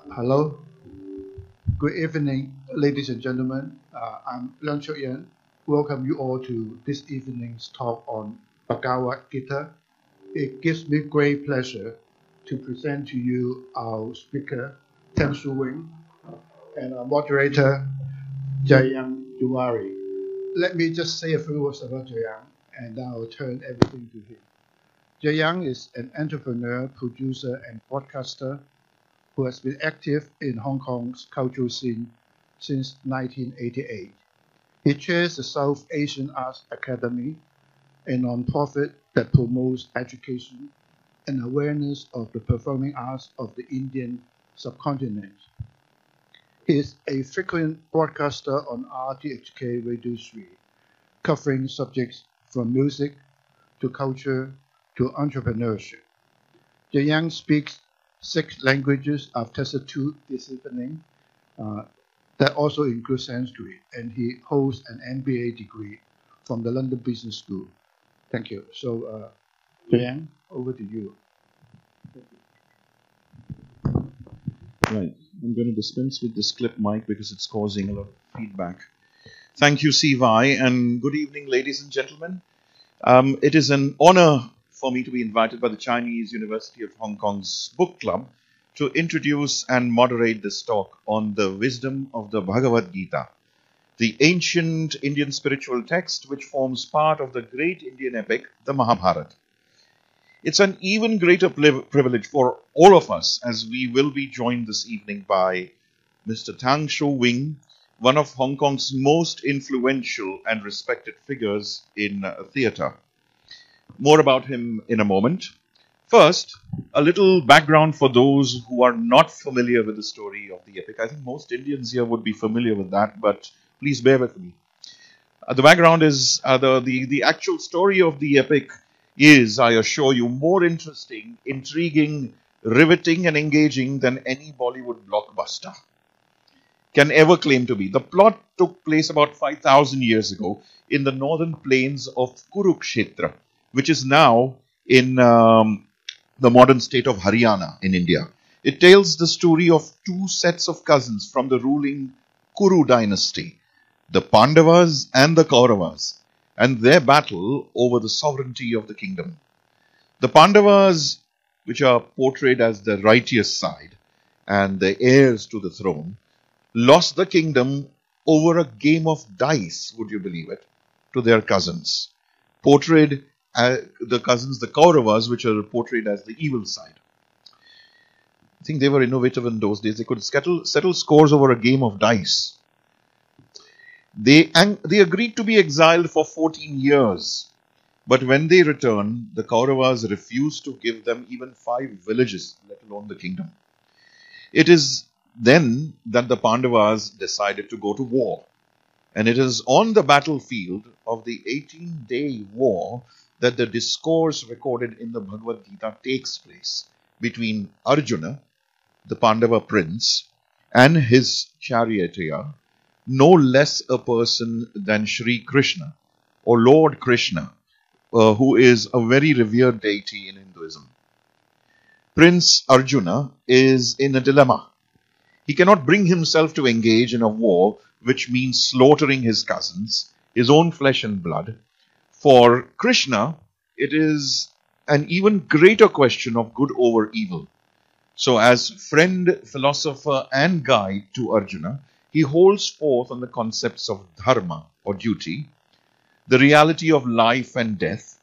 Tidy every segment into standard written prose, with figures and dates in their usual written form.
Hello, good evening, ladies and gentlemen. I'm Leung Chuk-yen. Welcome you all to this evening's talk on Bhagavad Gita. It gives me great pleasure to present to you our speaker, Tang Shu-wing, and our moderator, Jayang. Let me just say a few words about Jayang, and then I'll turn everything to him. Jayang is an entrepreneur, producer, and broadcaster who has been active in Hong Kong's cultural scene since 1988. He chairs the South Asian Arts Academy, a non-profit that promotes education and awareness of the performing arts of the Indian subcontinent. He is a frequent broadcaster on RTHK Radio 3, covering subjects from music to culture to entrepreneurship. Jayang speaks 6 languages. I've tested 2 this evening. That also includes Sanskrit, and he holds an MBA degree from the London Business School. Thank you. So, Jayang, over to you. Right. I'm going to dispense with this clip mic because it's causing a lot of feedback. Thank you, CY, and good evening, ladies and gentlemen. It is an honor for me to be invited by the Chinese University of Hong Kong's book club to introduce and moderate this talk on the wisdom of the Bhagavad Gita, the ancient Indian spiritual text which forms part of the great Indian epic, the Mahabharata. It's an even greater privilege for all of us as we will be joined this evening by Mr. Tang Shu-wing, one of Hong Kong's most influential and respected figures in theatre. More about him in a moment. First, a little background for those who are not familiar with the story of the epic. I think most Indians here would be familiar with that, but please bear with me. The background is the actual story of the epic is, I assure you, more interesting, intriguing, riveting, and engaging than any Bollywood blockbuster can ever claim to be. The plot took place about 5,000 years ago in the northern plains of Kurukshetra, which is now in the modern state of Haryana in India. It tells the story of 2 sets of cousins from the ruling Kuru dynasty, the Pandavas and the Kauravas, and their battle over the sovereignty of the kingdom. The Pandavas, which are portrayed as the righteous side and the heirs to the throne, lost the kingdom over a game of dice, would you believe it, to their cousins, portrayed the cousins, the Kauravas, which are portrayed as the evil side. I think they were innovative in those days. They could settle scores over a game of dice. They agreed to be exiled for 14 years. But when they returned, the Kauravas refused to give them even 5 villages, let alone the kingdom. It is then that the Pandavas decided to go to war. And it is on the battlefield of the 18-day war that the discourse recorded in the Bhagavad Gita takes place between Arjuna, the Pandava prince, and his charioteer, no less a person than Sri Krishna, or Lord Krishna, who is a very revered deity in Hinduism. Prince Arjuna is in a dilemma. He cannot bring himself to engage in a war which means slaughtering his cousins, his own flesh and blood. For Krishna, it is an even greater question of good over evil. So as friend, philosopher, and guide to Arjuna, he holds forth on the concepts of dharma, or duty, the reality of life and death,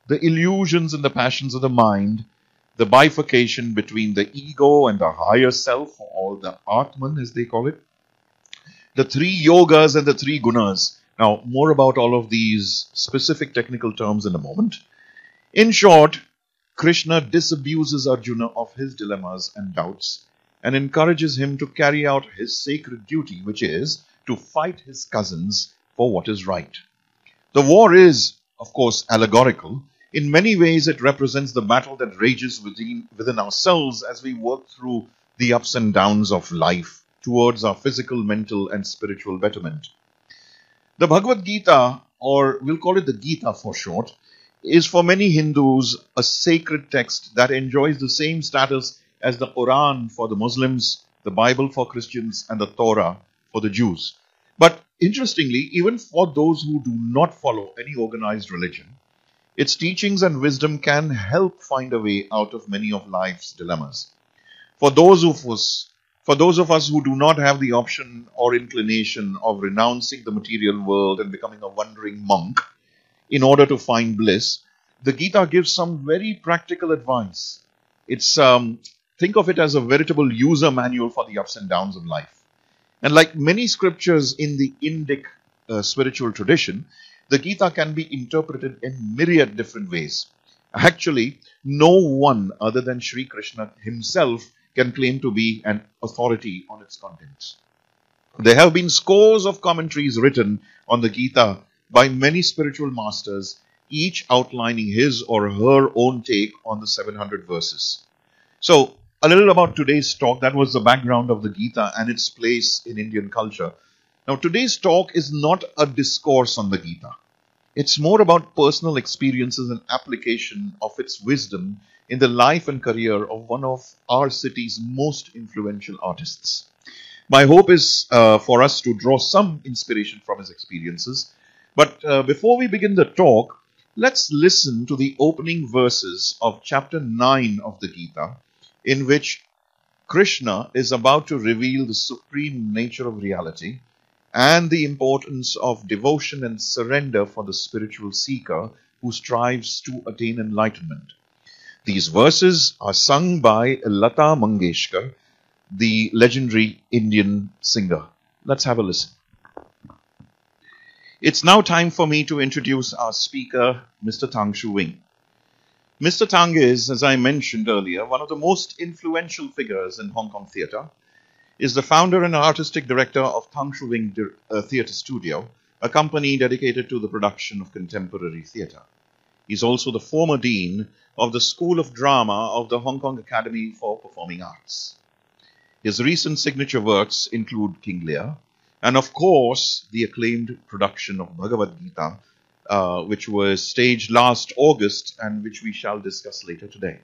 the illusions and the passions of the mind, the bifurcation between the ego and the higher self, or the Atman as they call it, the 3 yogas and the 3 gunas. Now, more about all of these specific technical terms in a moment. In short, Krishna disabuses Arjuna of his dilemmas and doubts and encourages him to carry out his sacred duty, which is to fight his cousins for what is right. The war is, of course, allegorical. In many ways, it represents the battle that rages within ourselves as we work through the ups and downs of life towards our physical, mental, and spiritual betterment. The Bhagavad Gita, or we'll call it the Gita for short, is for many Hindus a sacred text that enjoys the same status as the Quran for the Muslims, the Bible for Christians, and the Torah for the Jews. But interestingly, even for those who do not follow any organized religion, its teachings and wisdom can help find a way out of many of life's dilemmas. For those of us who do not have the option or inclination of renouncing the material world and becoming a wandering monk in order to find bliss, the Gita gives some very practical advice. It's think of it as a veritable user manual for the ups and downs of life. And like many scriptures in the Indic spiritual tradition, the Gita can be interpreted in myriad different ways. Actually, no one other than Sri Krishna himself can claim to be an authority on its contents. There have been scores of commentaries written on the Gita by many spiritual masters, each outlining his or her own take on the 700 verses. So, a little about today's talk. That was the background of the Gita and its place in Indian culture. Now, today's talk is not a discourse on the Gita. It's more about personal experiences and application of its wisdom in the life and career of one of our city's most influential artists. My hope is for us to draw some inspiration from his experiences. But before we begin the talk, let's listen to the opening verses of chapter 9 of the Gita, in which Krishna is about to reveal the supreme nature of reality and the importance of devotion and surrender for the spiritual seeker who strives to attain enlightenment. These verses are sung by Lata Mangeshkar, the legendary Indian singer. Let's have a listen. It's now time for me to introduce our speaker, Mr. Tang Shu-wing. Mr. Tang is, as I mentioned earlier, one of the most influential figures in Hong Kong theatre, is the founder and artistic director of Tang Shu-wing Theatre Studio, a company dedicated to the production of contemporary theatre. He's also the former dean of the School of Drama of the Hong Kong Academy for Performing Arts. His recent signature works include King Lear, and of course, the acclaimed production of Bhagavad Gita, which was staged last August and which we shall discuss later today.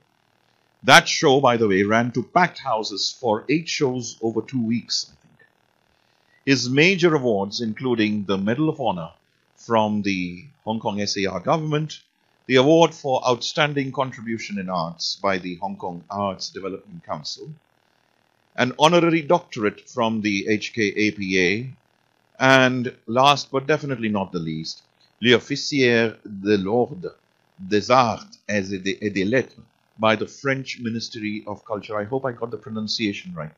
That show, by the way, ran to packed houses for 8 shows over 2 weeks, I think. His major awards, including the Medal of Honor from the Hong Kong SAR government, the Award for Outstanding Contribution in Arts by the Hong Kong Arts Development Council, an honorary doctorate from the HKAPA, and last but definitely not the least, l'Officier de l'Ordre des Arts et des Lettres by the French Ministry of Culture. I hope I got the pronunciation right.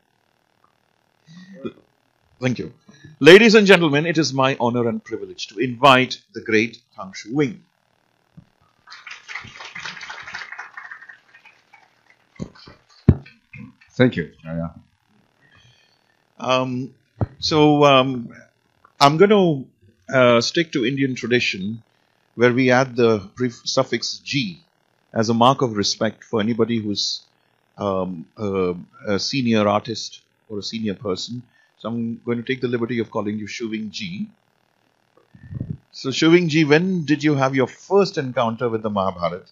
Thank you. Ladies and gentlemen, it is my honor and privilege to invite the great Tang Shu-wing. Thank you. I'm going to stick to Indian tradition, where we add the suffix G as a mark of respect for anybody who's a senior artist or a senior person. So I'm going to take the liberty of calling you Shu-wing Ji. So Shu-wing Ji, when did you have your first encounter with the Mahabharata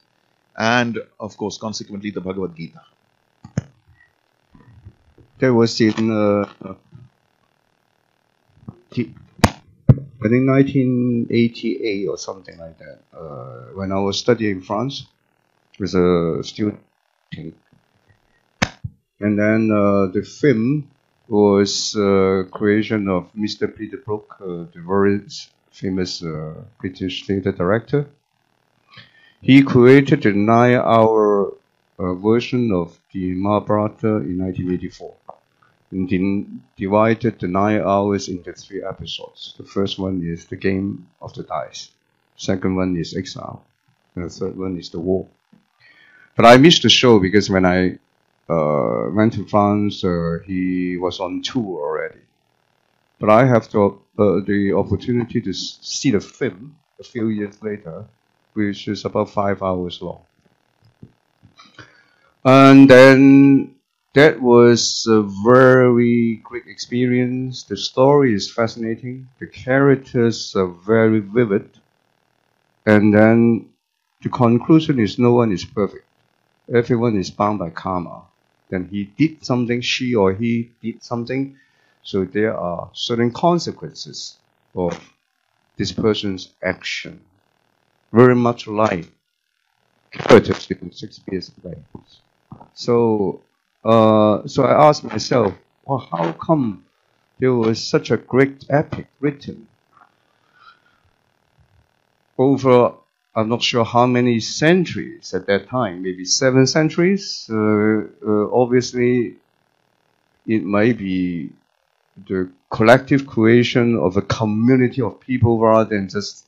and, of course, consequently the Bhagavad Gita? That was in I think 1988 or something like that, when I was studying in France with a student. And then the film was creation of Mr. Peter Brook, the very famous British theatre director. He created a 9-hour version of the Mahabharata in 1984. And then divided the 9 hours into 3 episodes. The first one is the game of the dice. Second one is exile. And the third one is the war. But I missed the show because when I went to France, he was on tour already. But I have the opportunity to see the film a few years later, which is about 5 hours long. And then that was a very great experience. The story is fascinating. The characters are very vivid. And then the conclusion is no one is perfect. Everyone is bound by karma. then he did something, she or he did something. So there are certain consequences of this person's action. Very much like characters in Shakespeare's plays. So I asked myself, well, how come there was such a great epic written over, I'm not sure how many centuries at that time, maybe 7 centuries. Obviously, it might be the collective creation of a community of people rather than just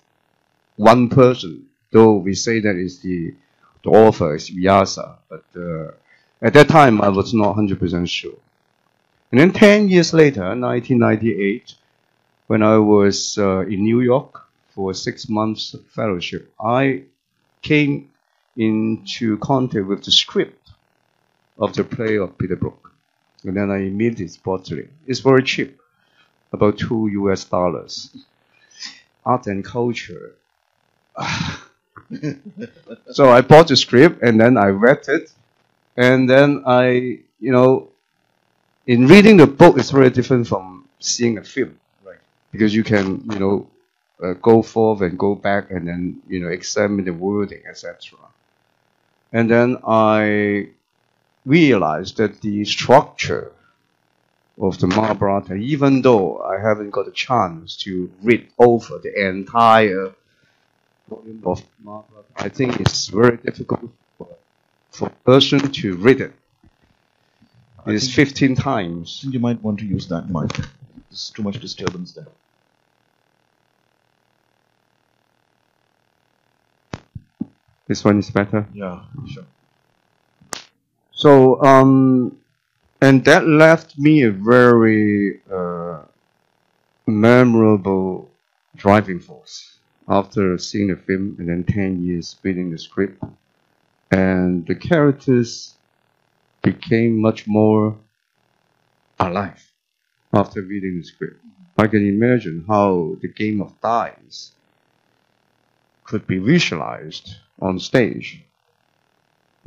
one person, though we say that is the author is Vyasa. But at that time, I was not 100% sure. And then 10 years later, 1998, when I was in New York for a 6 months fellowship, I came into contact with the script of the play of Peter Brook. And then I immediately spotted it. It's very cheap, about $2. Art and culture. So I bought the script and then I read it. And then I, in reading the book, it's very different from seeing a film. Right. Because you can, go forth and go back and then, examine the wording, etc. And then I realized that the structure of the Mahabharata, even though I haven't got a chance to read over the entire volume of Mahabharata, I think it's very difficult for a person to read it. It's 15 times. I think you might want to use that mic. There's too much disturbance there. This one is better? Yeah, sure. So, and that left me a very memorable driving force after seeing the film and then 10 years reading the script. And the characters became much more alive after reading the script. I can imagine how the game of dice could be visualized on stage.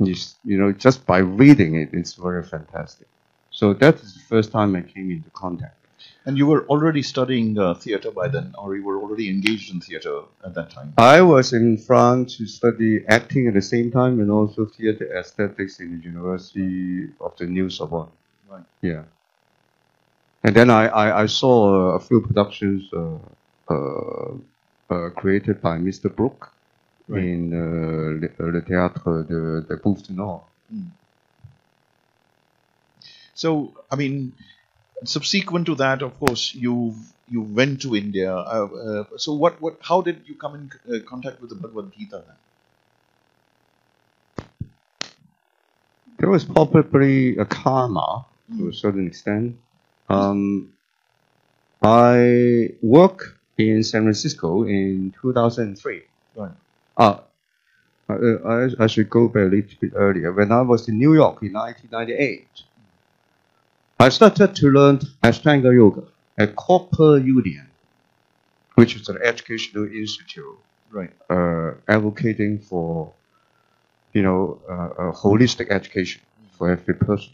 Just by reading it, it's very fantastic. So that is the first time I came into contact. And you were already studying theatre by then, or you were already engaged in theatre at that time? I was in France to study acting at the same time and also theatre aesthetics in the University of the New Sorbonne. Right. Yeah. And then I saw a few productions created by Mr. Brook. Right. In le théâtre de Bouffe du Nord. So, I mean, subsequent to that, of course, you went to India. So, how did you come in contact with the Bhagavad Gita then? There was probably a karma to a certain extent. I worked in San Francisco in 2003. Right. I should go back a little bit earlier. When I was in New York in 1998, I started to learn Ashtanga Yoga at Cooper Union, which is an educational institute, right? Advocating for, a holistic education for every person.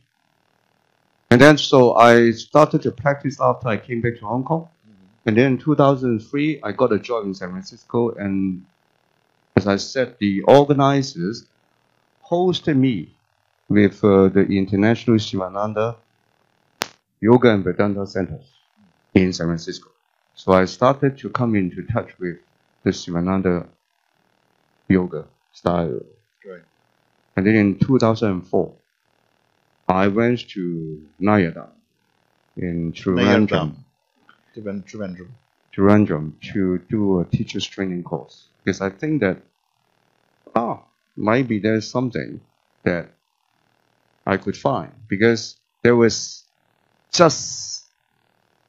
And then so I started to practice after I came back to Hong Kong. And then in 2003, I got a job in San Francisco, and as I said, the organizers hosted me with the International Shivananda Yoga and Vedanta Centers in San Francisco. So I started to come into touch with the Shivananda yoga style. Right. And then in 2004, I went to Nayada in Trivandrum to do a teacher's training course. Because I think that, maybe there's something that I could find. Because there was just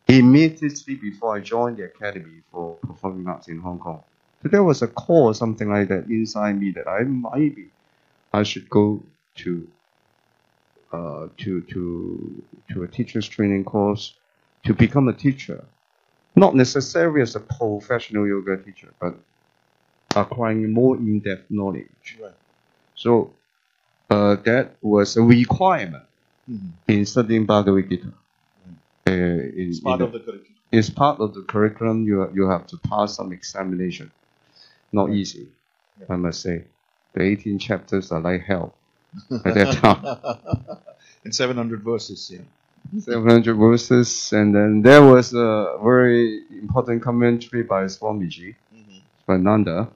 immediately before I joined the Academy for Performing Arts in Hong Kong. So there was a core, something like that inside me that I should go to a teacher's training course to become a teacher. Not necessarily as a professional yoga teacher, but acquiring more in-depth knowledge. Right. So that was a requirement in studying Bhagavad Gita. It's part of the curriculum. It's part of the curriculum. You have to pass some examination. Not easy, I must say. The 18 chapters are like hell at that time. And 700 verses, 700 verses, and then there was a very important commentary by Swamiji, by Nanda,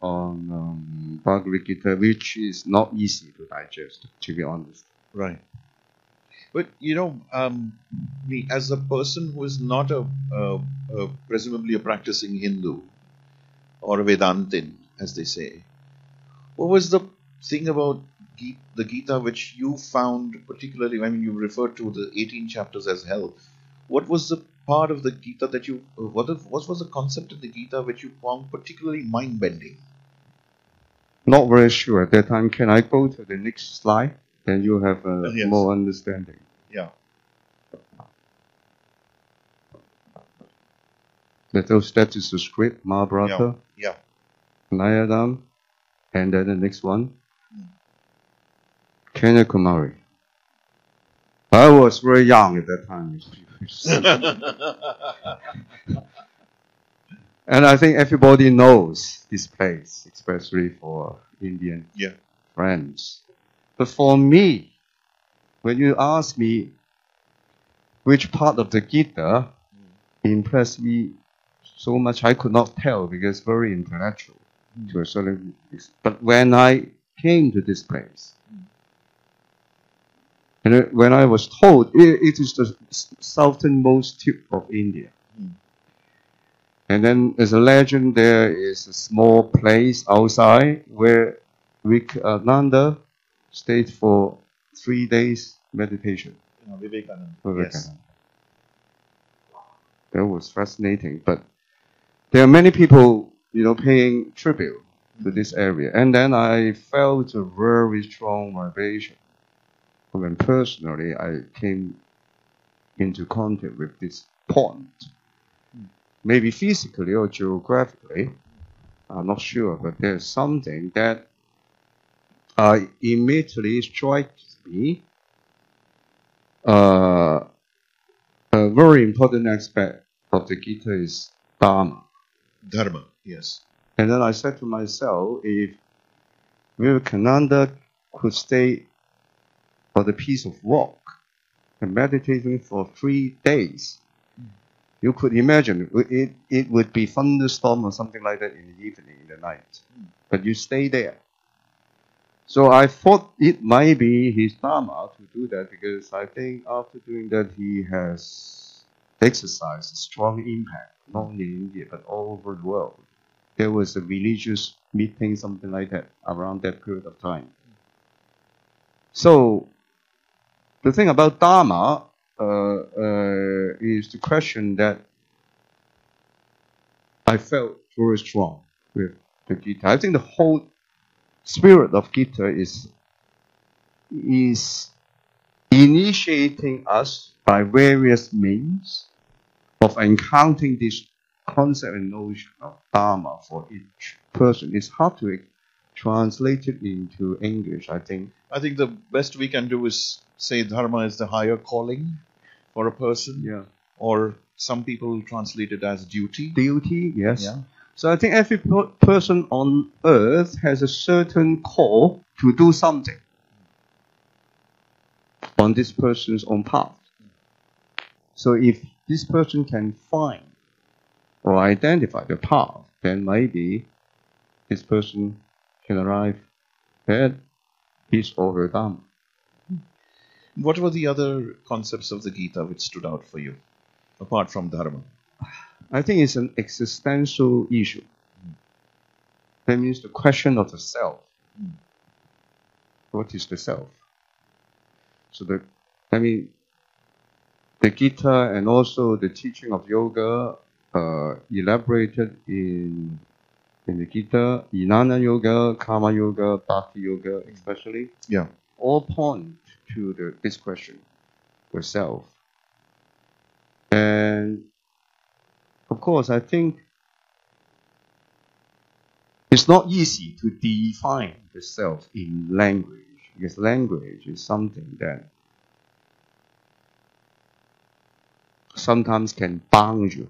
on Bhagavad Gita, which is not easy to digest, to be honest. Right. But, me, as a person who is not presumably a practicing Hindu, or a Vedantin, as they say, what was the thing about the Gita which you found particularly, I mean, you referred to the 18 chapters as hell. What was the part of the Gita that you, what was the concept of the Gita which you found particularly mind-bending? Not very sure at that time. Can I go to the next slide? Then you have more understanding. Yeah. That is the script, Mahabharata, Yeah. Nayadam, and then the next one, Kanyakumari. I was very young at that time. And I think everybody knows this place, especially for Indian friends. But for me, when you ask me which part of the Gita impressed me so much, I could not tell because very intellectual to a certain extent. But when I came to this place, and when I was told it is the southernmost tip of India, and then there's a legend, there is a small place outside where Nanda stayed for 3 days meditation. Vivekananda. Yes. That was fascinating. But there are many people, paying tribute to this area. And then I felt a very strong vibration. When personally I came into contact with this point. Maybe physically or geographically, I'm not sure, but there's something that immediately strikes me. A very important aspect of the Gita is Dharma. Dharma, yes. And then I said to myself, if Vivekananda could stay on the piece of rock and meditating for 3 days, you could imagine it would be thunderstorm or something like that in the evening, in the night. But you stay there. So I thought it might be his dharma to do that, because I think after doing that he has exercised a strong impact, not only in India but all over the world. There was a religious meeting, something like that, around that period of time. So the thing about dharma is the question that I felt very strong with the Gita. I think the whole spirit of Gita is initiating us by various means of encountering this concept and notion of Dharma for each person. It's hard to translate it into English, I think. I think the best we can do is say Dharma is the higher calling for a person. Yeah. Or some people translate it as duty. Duty, yes. Yeah. So I think every person on earth has a certain call to do something on this person's own path. So if this person can find or identify the path, then maybe this person can arrive at his or her Dharma. What were the other concepts of the Gita which stood out for you, apart from Dharma? I think it's an existential issue. That means the question of the self. What is the self? So the Gita and also the teaching of yoga elaborated in the Gita, Jnana yoga, karma yoga, bhakti yoga especially. Yeah. All point to this question, the self. And of course, I think it's not easy to define the self in language, because language is something that sometimes can bound you.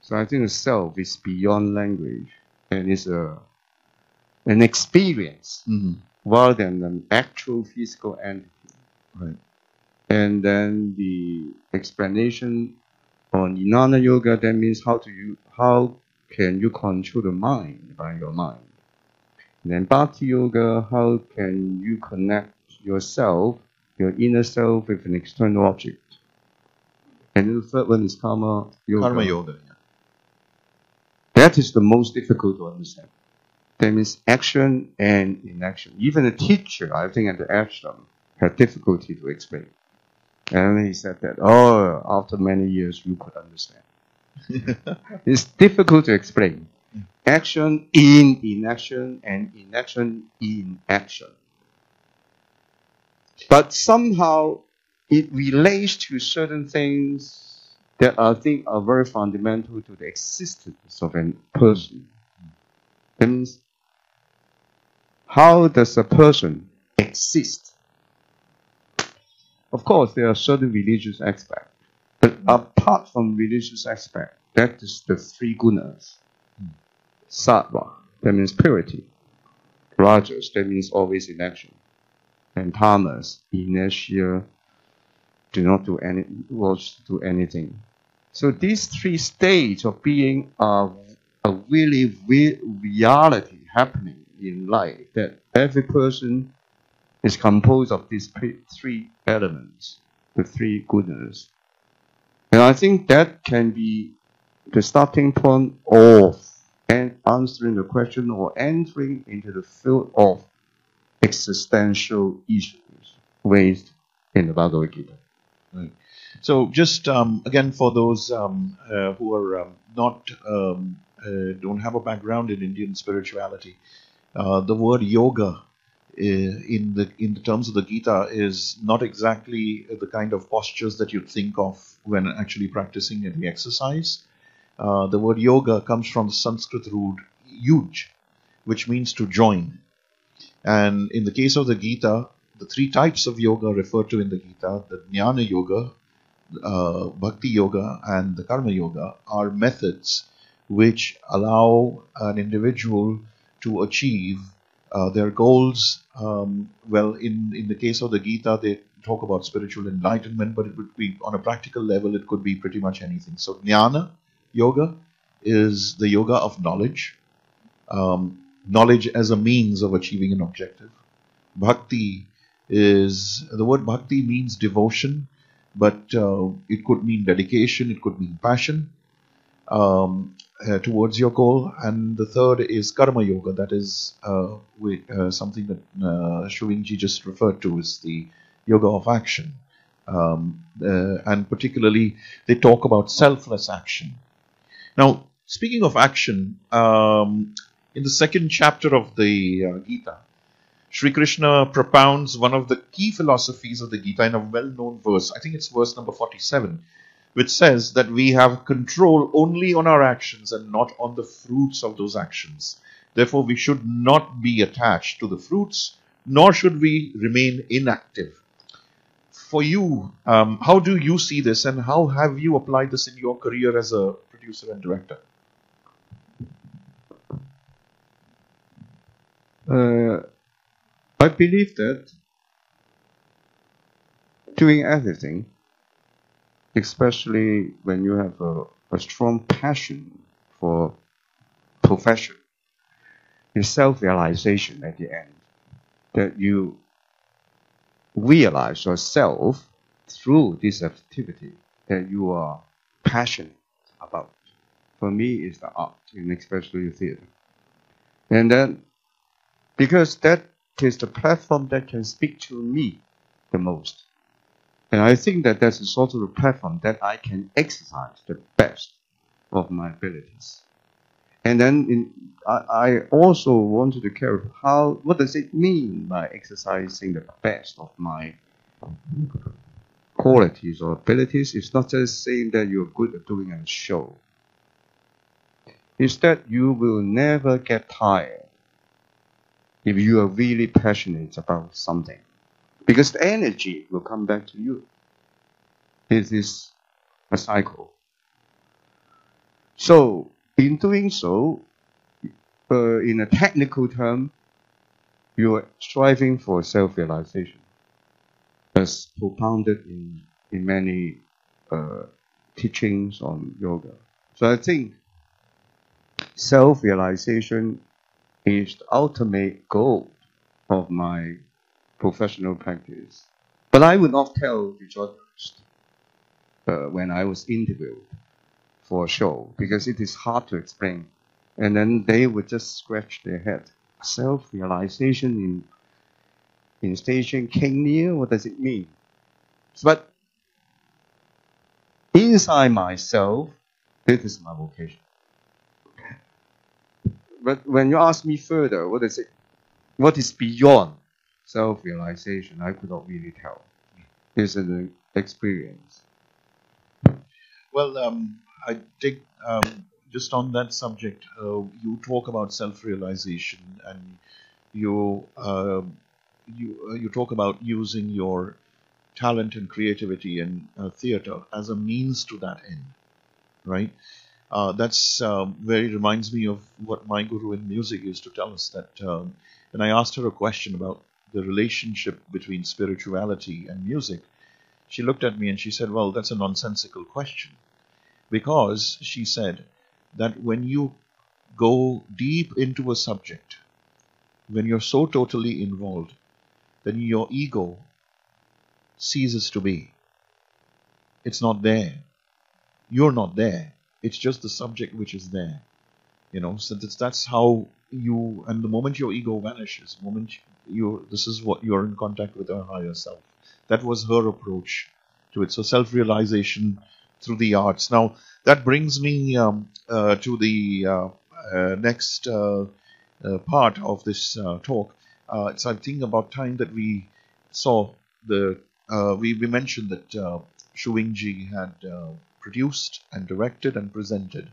So I think the self is beyond language and is an experience rather than an actual physical entity. Right. And then the explanation on Jnana Yoga, that means how can you control the mind by your mind? And then Bhakti Yoga, how can you connect yourself, your inner self, with an external object? And then the third one is Karma Yoga. Karma Yoga, yeah. That is the most difficult to understand. That means action and inaction. Even a teacher, I think, at the ashram, had difficulty to explain. And then he said that, after many years, you could understand. It's difficult to explain. Action in inaction and inaction in action. But somehow it relates to certain things that I think are very fundamental to the existence of a person. That means, how does a person exist? Of course, there are certain religious aspects. But apart from religious aspect, that is the three gunas. Sattva, that means purity. Rajas, that means always in action. And Tamas, inertia, do anything. So these three states of being are a really reality happening in life, that every person is composed of these three elements, the three gunas. And I think that can be the starting point of answering the question or entering into the field of existential issues raised in the Bhagavad Gita. Right. So just again, for those who are don't have a background in Indian spirituality, the word yoga in the terms of the Gita is not exactly the kind of postures that you think of when actually practicing any exercise. The word yoga comes from the Sanskrit root yuj, which means to join. And in the case of the Gita, the three types of yoga referred to in the Gita, the Jnana Yoga, Bhakti Yoga, and the Karma Yoga, are methods which allow an individual to achieve their goals. Well, in the case of the Gita, they talk about spiritual enlightenment, but it would be, on a practical level, it could be pretty much anything. So Jnana Yoga is the yoga of knowledge. Knowledge as a means of achieving an objective. Bhakti the word bhakti means devotion, but it could mean dedication, it could mean passion towards your goal. And the third is karma yoga, that is something that Shu-wing just referred to, is the yoga of action. And particularly, they talk about selfless action. Now, speaking of action, in the second chapter of the Gita, Sri Krishna propounds one of the key philosophies of the Gita in a well-known verse. I think it's verse number 47, which says that we have control only on our actions and not on the fruits of those actions. Therefore, we should not be attached to the fruits, nor should we remain inactive. For you, how do you see this, and how have you applied this in your career as a producer and director? I believe that doing everything, especially when you have a strong passion for profession, is self-realization at the end. That you realize yourself through this activity that you are passionate about. For me, it's the art, and especially theater. And then, because that is the platform that can speak to me the most. And I think that that's sort of the platform that I can exercise the best of my abilities. And then I also wanted to care what does it mean by exercising the best of my qualities or abilities? It's not just saying that you're good at doing a show. It's that you will never get tired if you are really passionate about something. Because the energy will come back to you. It is a cycle. So, in doing so, in a technical term, you are striving for self-realization, as propounded in many teachings on yoga. So I think self-realization is the ultimate goal of my professional practice. But I would not tell the journalist when I was interviewed for a show, because it is hard to explain. And then they would just scratch their head. Self-realization in staging King Lear, what does it mean? But inside myself, this is my vocation. But when you ask me further, what is it? What is beyond self-realization? I could not really tell. It's an experience. Well, I think just on that subject, you talk about self-realization, and you talk about using your talent and creativity and theater as a means to that end, right? That's very reminds me of what my guru in music used to tell us, that when I asked her a question about the relationship between spirituality and music, she looked at me and she said, well, that's a nonsensical question. Because, she said, that when you go deep into a subject, when you're so totally involved, then your ego ceases to be. It's not there. You're not there. It's just the subject which is there. You know, so that's how you, and the moment your ego vanishes, this is what you're in contact with your higher self. That was her approach to it. So self-realization through the arts. Now, that brings me to the next part of this talk. It's, I think, about time that we saw we mentioned that Shu-wing ji had produced and directed and presented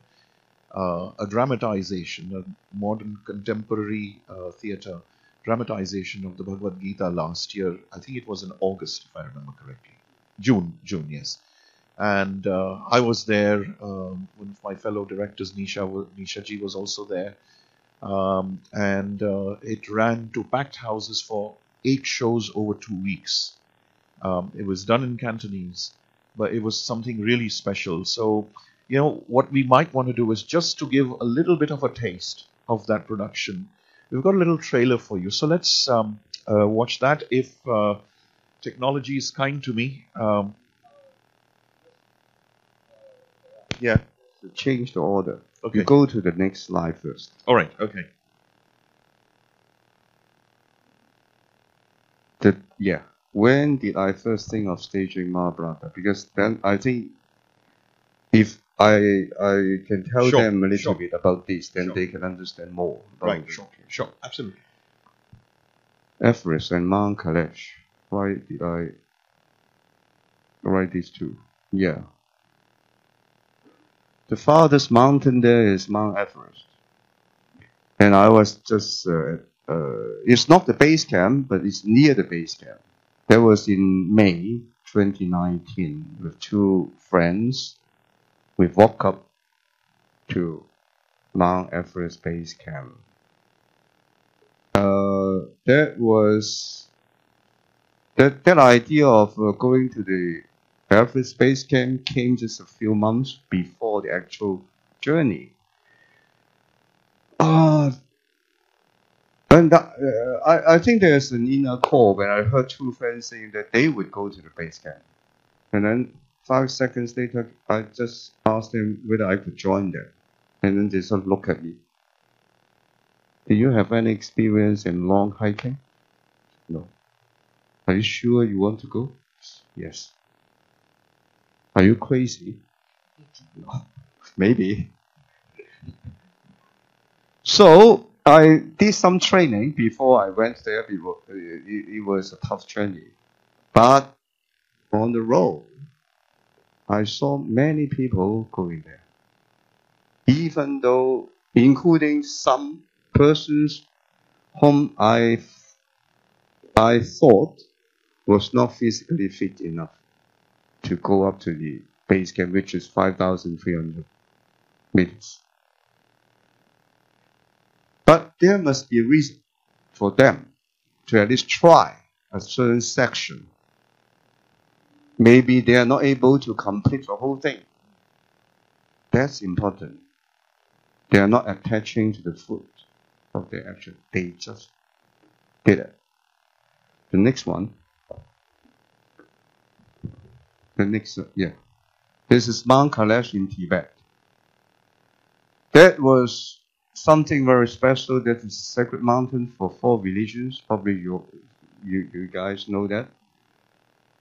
a dramatization, a modern contemporary theatre dramatization of the Bhagavad Gita last year. I think it was in August, if I remember correctly. June, yes. And I was there. One of my fellow directors, Nisha ji, was also there. And it ran to packed houses for 8 shows over 2 weeks. It was done in Cantonese, but it was something really special. So, you know, what we might want to do is just to give a little bit of a taste of that production. We've got a little trailer for you. So let's watch that if technology is kind to me. Yeah. To change the order. Okay. You go to the next slide first. All right. Okay. When did I first think of staging Mahabharata? Because then I think if I can tell them a little bit about this, then they can understand more. Right. Sure. Absolutely. Everest and Mount Kailash. Why did I write these two? Yeah. The farthest mountain there is Mount Everest. And I was just, it's not the base camp, but it's near the base camp. That was in May 2019 with 2 friends. We walked up to Mount Everest base camp. That idea of going to the Everest base camp came just a few months before the actual journey. And I think there's an inner core when I heard 2 friends saying that they would go to the base camp. And then 5 seconds later, I just asked them whether I could join them. And then they sort of look at me. Do you have any experience in long hiking? No. Are you sure you want to go? Yes. Are you crazy? Maybe. So I did some training before I went there. It was a tough journey. But on the road, I saw many people going there. Even though, including some persons whom I thought was not physically fit enough to go up to the base camp, which is 5,300 meters. But there must be a reason for them to at least try a certain section. Maybe they are not able to complete the whole thing. That's important. They are not attaching to the foot of their action. They just did it. The next one. This is Mount Kailash in Tibet. That was something very special. That is a sacred mountain for 4 religions. Probably you guys know that.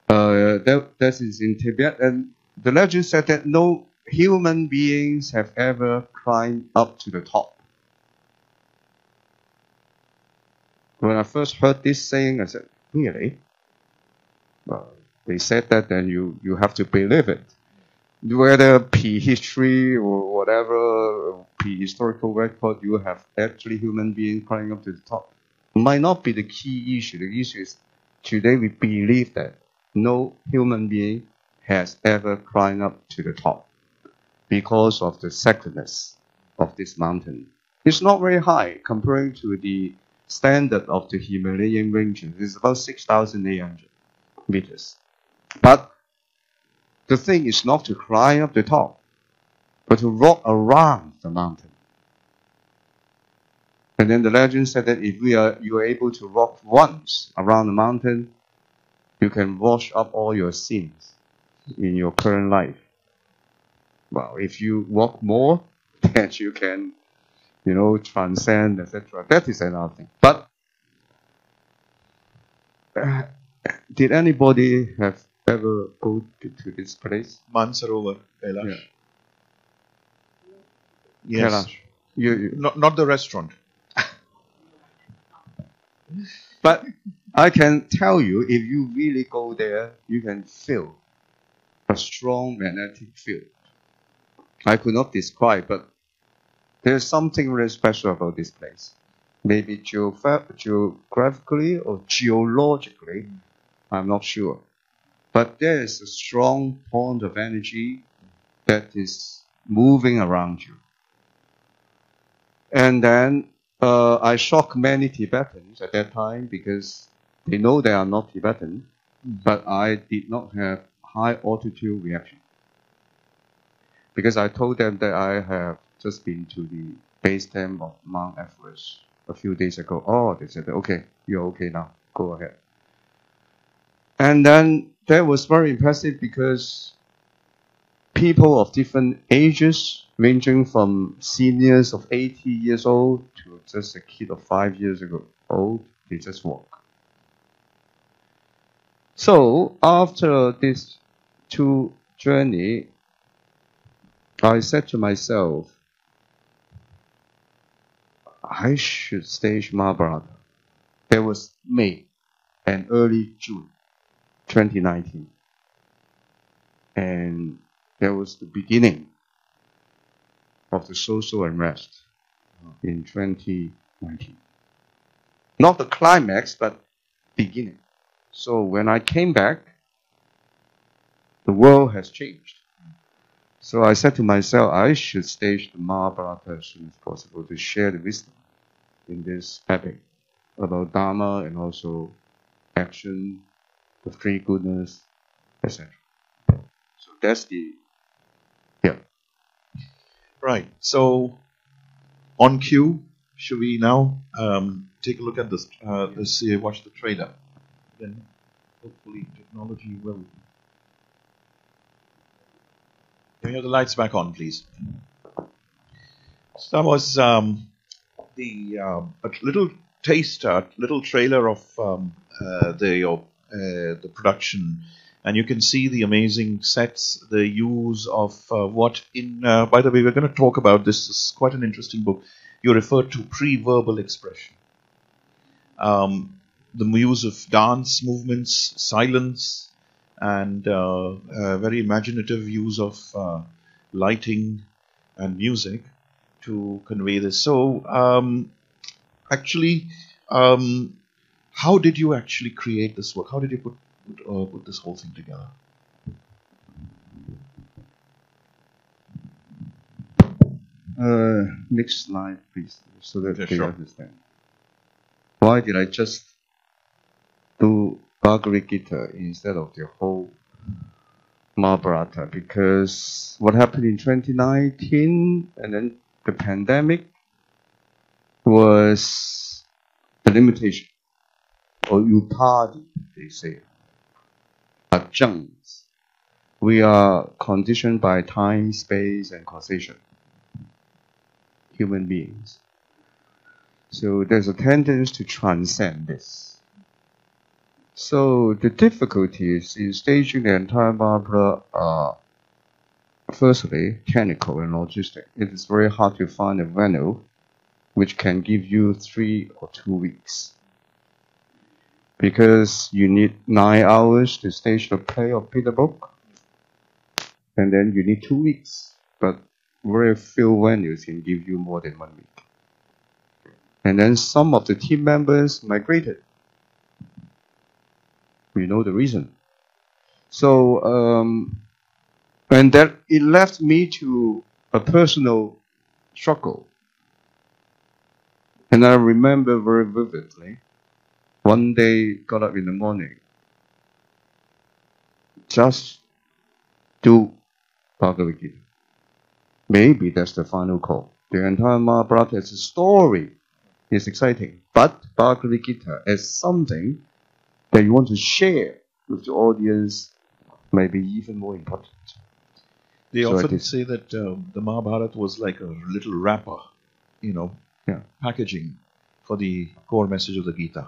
That is in Tibet, and the legend said that no human beings have ever climbed up to the top. When I first heard this saying, I said, really? Well, they said that, then you have to believe it. Whether prehistory or whatever, prehistorical record, you have actually human beings climbing up to the top. Might not be the key issue. The issue is today we believe that no human being has ever climbed up to the top because of the sacredness of this mountain. It's not very high comparing to the standard of the Himalayan ranges. It's about 6,800 meters. But the thing is not to climb up the top, but to walk around the mountain. And then the legend said that if you are able to walk once around the mountain, you can wash up all your sins in your current life. Well, if you walk more, then you can, transcend, etc. That is another thing. But did anybody have ever go to this place? Mansarovar, Kailash. Yeah. Yes. Kailash. Not the restaurant. But I can tell you, if you really go there, you can feel a strong magnetic field. I could not describe, but there's something really special about this place. Maybe geographically or geologically, I'm not sure. But there is a strong point of energy that is moving around you. And then I shocked many Tibetans at that time because they know they are not Tibetan, but I did not have high altitude reaction. Because I told them that I have just been to the base camp of Mount Everest a few days ago. Oh, they said, okay, you're okay now, go ahead. And then that was very impressive because people of different ages, ranging from seniors of 80 years old to just a kid of 5 years old, they just walk. So after this 2 journey, I said to myself, I should stage Mahabharata. That was May and early June 2019. And that was the beginning of the social unrest in 2019. Not the climax, but beginning. So when I came back, the world has changed. So I said to myself, I should stage the Mahabharata as soon as possible to share the wisdom in this epic about Dharma and also action, the 3 Gunas, etc. So that's Right. So on cue, should we now take a look at this? Watch the trailer. Then hopefully technology will. Can we have the lights back on, please? So that was a little taster, little trailer of the production, and you can see the amazing sets, the use of what in. By the way, we're going to talk about this. This is quite an interesting book. You referred to pre-verbal expression, the use of dance movements, silence, and very imaginative use of lighting and music to convey this. So, how did you actually create this work? How did you put this whole thing together? Next slide, please, so that Yeah, they sure. understand. Why did I just do Bhagavad Gita instead of the whole Mahabharata? Because what happened in 2019 and then the pandemic was a limitation, or upadi, they say, adjuncts. We are conditioned by time, space, and causation. Human beings. So there's a tendency to transcend this. So the difficulties in staging the entire Mahabharata are, firstly, technical and logistic. It is very hard to find a venue which can give you 3 or 2 weeks. Because you need 9 hours to stage the play of Peter Brook, and then you need 2 weeks. But very few venues can give you more than 1 week. And then some of the team members migrated. We know the reason. So, and that it left me to a personal struggle. And I remember very vividly, one day, got up in the morning, just do Bhagavad Gita. Maybe that's the final call. The entire Mahabharata as a story is exciting, but Bhagavad Gita as something that you want to share with the audience may be even more important. They So often say that the Mahabharata was like a little wrapper, packaging for the core message of the Gita.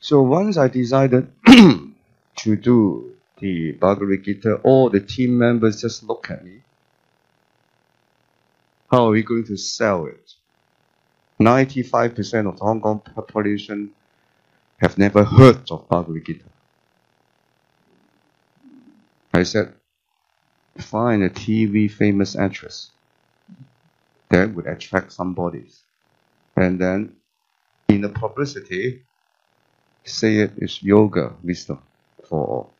So once I decided to do the Bhagavad Gita, all the team members just look at me. How are we going to sell it? 95% of the Hong Kong population have never heard of Bhagavad Gita. I said, find a TV famous actress that would attract some bodies. And then, in the publicity, say it is yoga wisdom for all.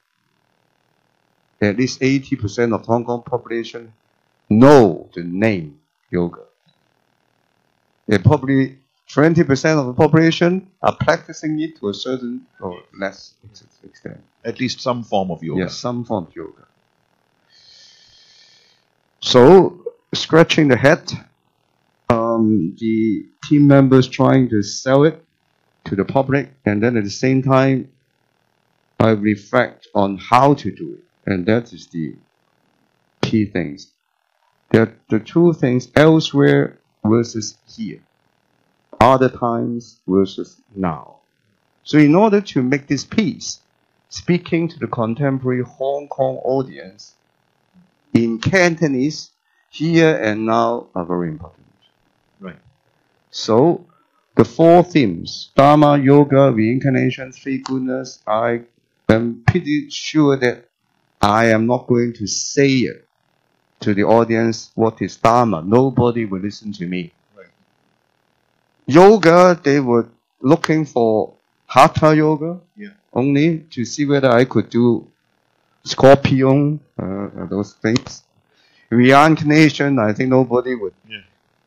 At least 80% of Hong Kong population know the name yoga. And probably 20% of the population are practicing it to a certain or less extent. At least some form of yoga. Yes, some form of yoga. So, scratching the head, the team members trying to sell it to the public, and then at the same time, I reflect on how to do it. And that is the key things. There are the two things, elsewhere versus here. Other times versus now. So in order to make this piece, speaking to the contemporary Hong Kong audience in Cantonese, here and now are very important. Right. So the 4 themes, Dharma, Yoga, Reincarnation, 3 Gunas, I am pretty sure that I am not going to say it to the audience what is Dharma. Nobody will listen to me. Right. Yoga, they were looking for Hatha Yoga, only to see whether I could do Scorpion, those things. Reincarnation, I think nobody would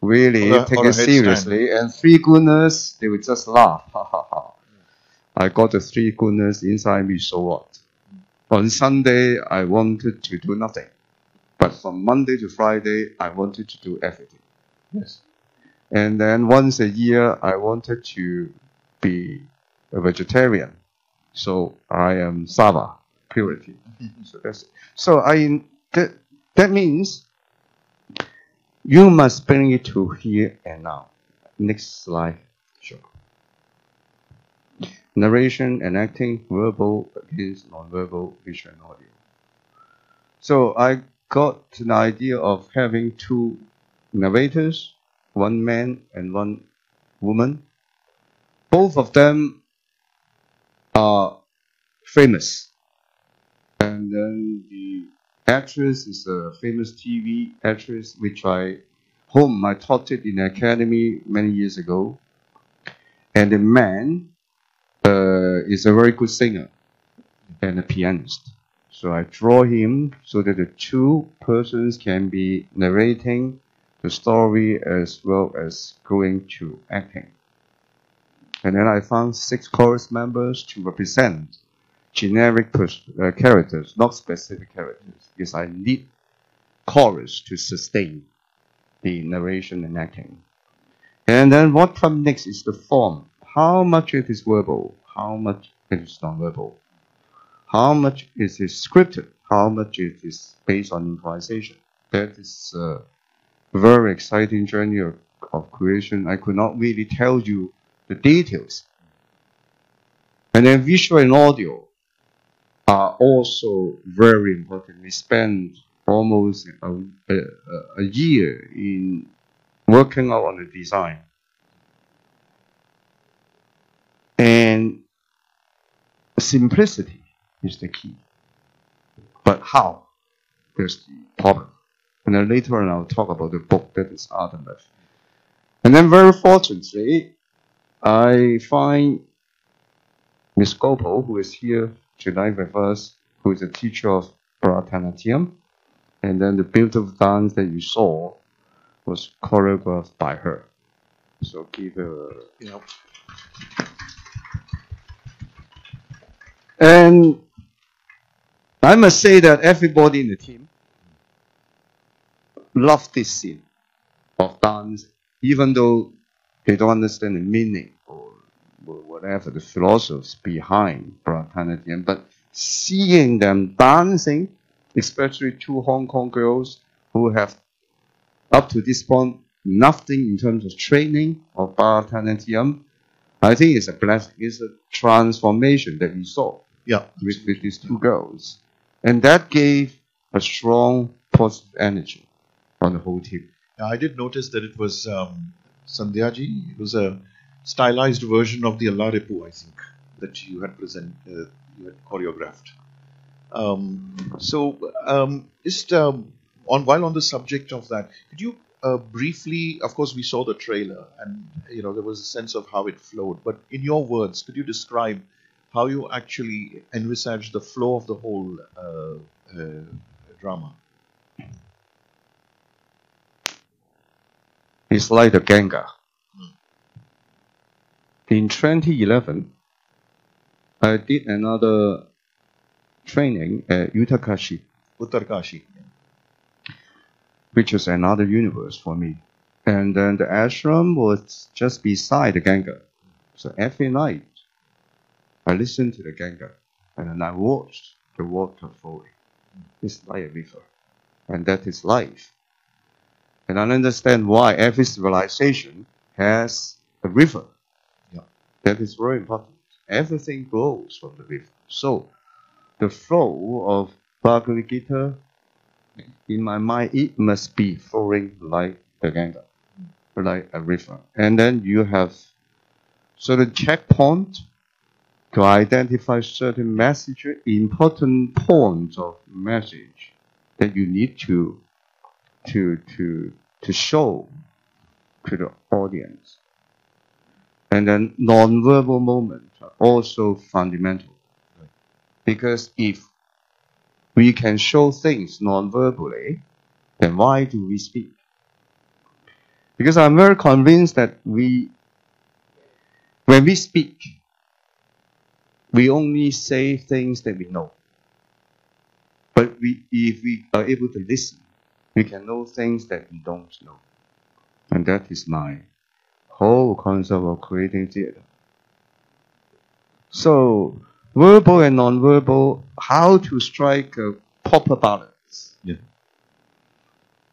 really take it seriously. And 3 Gunas, they would just laugh. Ha ha ha. I got the 3 Gunas inside me, so what? On Sunday, I wanted to do nothing. But from Monday to Friday, I wanted to do everything. Yes. And then once a year, I wanted to be a vegetarian. So I am Sattva, purity. So that's it. So that means you must bring it to here and now. Next slide. Sure. Narration and acting, verbal against non-verbal, visual and audio. So I got an idea of having 2 narrators, 1 man and 1 woman. Both of them are famous. And then the actress is a famous TV actress, whom I taught it in the academy many years ago. And the man is a very good singer and a pianist. So I draw him so that the 2 persons can be narrating the story as well as going to acting. And then I found 6 chorus members to represent generic characters, not specific characters, because I need chorus to sustain the narration and acting. And then what comes next is the form. How much it is verbal, how much it is non-verbal, how much it is scripted, how much it is based on improvisation. That is a very exciting journey of creation. I could not really tell you the details. And then visual and audio are also very important. We spent almost a year in working out on the design. And simplicity is the key. But how? There's the problem. And then later on I'll talk about the book that is Artemis. And then very fortunately, I find Miss Gopal, who is here tonight with us, who is a teacher of Bharatanatyam. And then the beautiful dance that you saw was choreographed by her. So give her a... And I must say that everybody in the team loved this scene of dance, even though they don't understand the meaning or whatever the philosophies behind Bharatanatyam. But seeing them dancing, especially 2 Hong Kong girls who have up to this point nothing in terms of training of Bharatanatyam, I think it's a blessing. It's a transformation that we saw with these 2 girls. And that gave a strong positive energy on the whole team. I did notice that it was Sandhyaji. It was a stylized version of the Allaripu, I think, that you had you had choreographed. Just while on the subject of that, could you briefly, of course we saw the trailer and there was a sense of how it flowed, but in your words, could you describe how you actually envisage the flow of the whole drama? It's like the Ganga. In 2011, I did another training at Uttarkashi, which is another universe for me. And then the ashram was just beside the Ganga. So every night, I listened to the Ganga, and then I watched the water flowing. It's like a river, and that is life. And I understand why every civilization has a river. That is very important. Everything grows from the river. So, the flow of Bhagavad Gita, in my mind, it must be flowing like the Ganga, like a river. And then you have certain checkpoints to identify certain messages, important points of message that you need to show to the audience. And then non-verbal moments are also fundamental. Because if we can show things non-verbally, then why do we speak? Because I'm very convinced that when we speak, we only say things that we know. But if we are able to listen, we can know things that we don't know. And that is my whole concept of creating theater. So, verbal and non-verbal, how to strike a proper balance.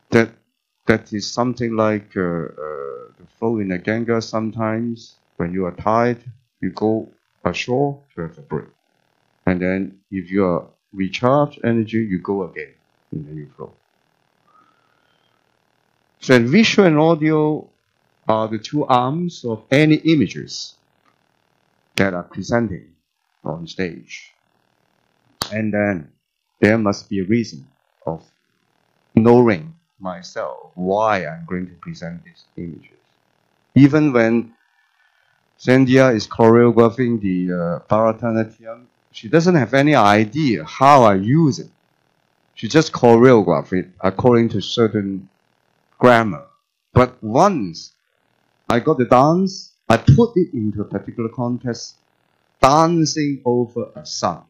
That is something like the flow in the Ganga. Sometimes when you are tired, you go ashore to have a break. And then if you are recharged energy, you go again in the new flow. So visual and audio are the 2 arms of any images that are presenting on stage. And then there must be a reason of knowing myself why I'm going to present these images. Even when Sandhya is choreographing the Bharatanatyam, she doesn't have any idea how I use it. She just choreographed it according to certain grammar But once I got the dance, I put it into a particular context, dancing over a sun,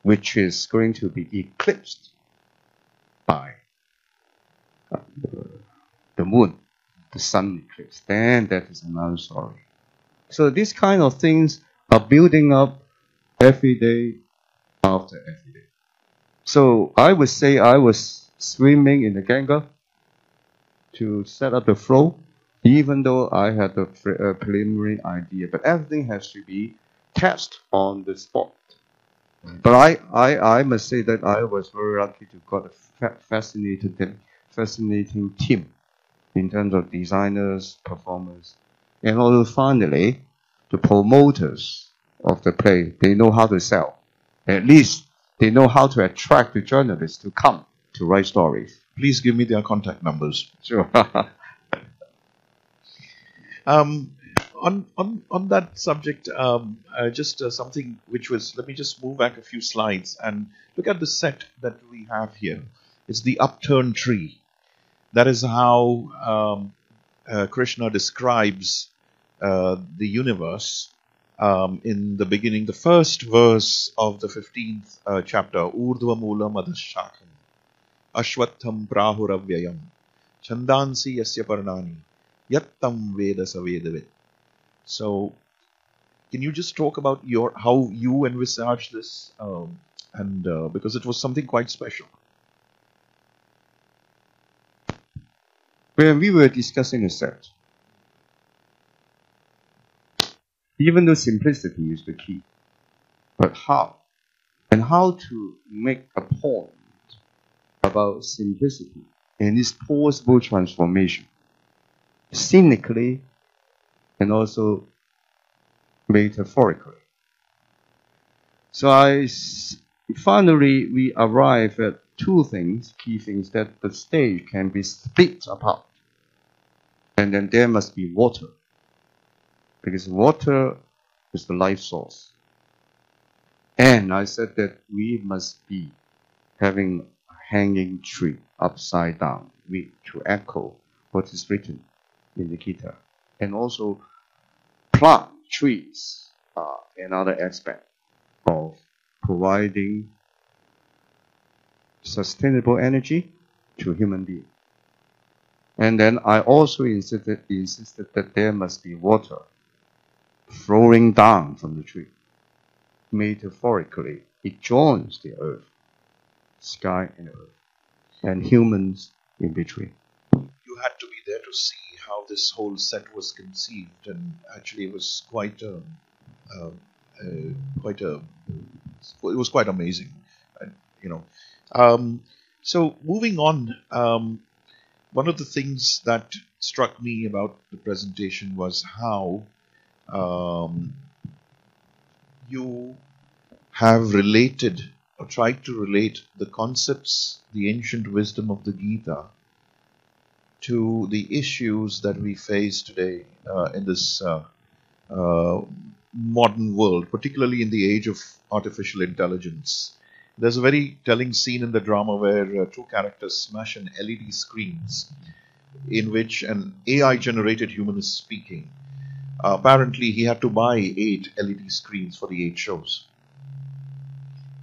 which is going to be eclipsed by the moon, the sun eclipse. Then that is another story. So these kind of things are building up every day after every day. So I would say I was swimming in the Ganga to set up the flow, even though I had a preliminary idea. But everything has to be tested on the spot. But I must say that I was very lucky to got a fascinating team in terms of designers, performers, and also finally the promoters of the play. They know how to sell. At least they know how to attract the journalists to come to write stories. Please give me their contact numbers. Sure. On that subject, just something which was, let me just move back a few slides and look at the set that we have here. It's the upturned tree. That is how Krishna describes the universe in the beginning, the first verse of the 15th chapter. Urdhva moolam adhashakam ashwatham prahuravyayam chandansi yasya parnani yattam veda savedavit. So, can you just talk about how you envisage this, because it was something quite special. When we were discussing the set, even though simplicity is the key, but how? And how to make a point about simplicity and its possible transformation, cynically and also metaphorically. So finally we arrive at two things, key things, that the stage can be split apart. And then there must be water, because water is the life source. And I said that we must be having a hanging tree upside down to echo what is written in the Gita. And also plant trees are another aspect of providing sustainable energy to human beings. And then I also insisted that there must be water flowing down from the tree. Metaphorically, it joins the earth, sky and earth, and humans in between. You had to be there to see how this whole set was conceived, and actually it was quite amazing, So moving on, one of the things that struck me about the presentation was how you have related or tried to relate the concepts, the ancient wisdom of the Gita, to the issues that we face today in this modern world, particularly in the age of artificial intelligence. There's a very telling scene in the drama where two characters smash an LED screens in which an AI-generated human is speaking. Apparently, he had to buy 8 LED screens for the 8 shows.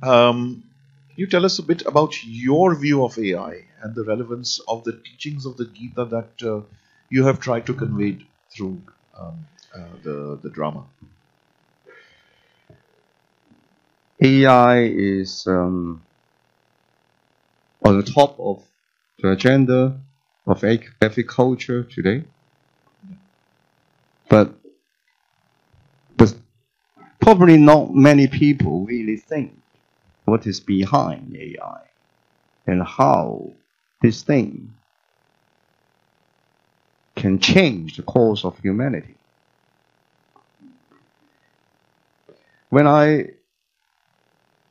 Can you tell us a bit about your view of AI and the relevance of the teachings of the Gita that you have tried to convey through the drama? AI is on the top of the agenda of every culture today. But probably not many people really think what is behind AI and how this thing can change the course of humanity. When I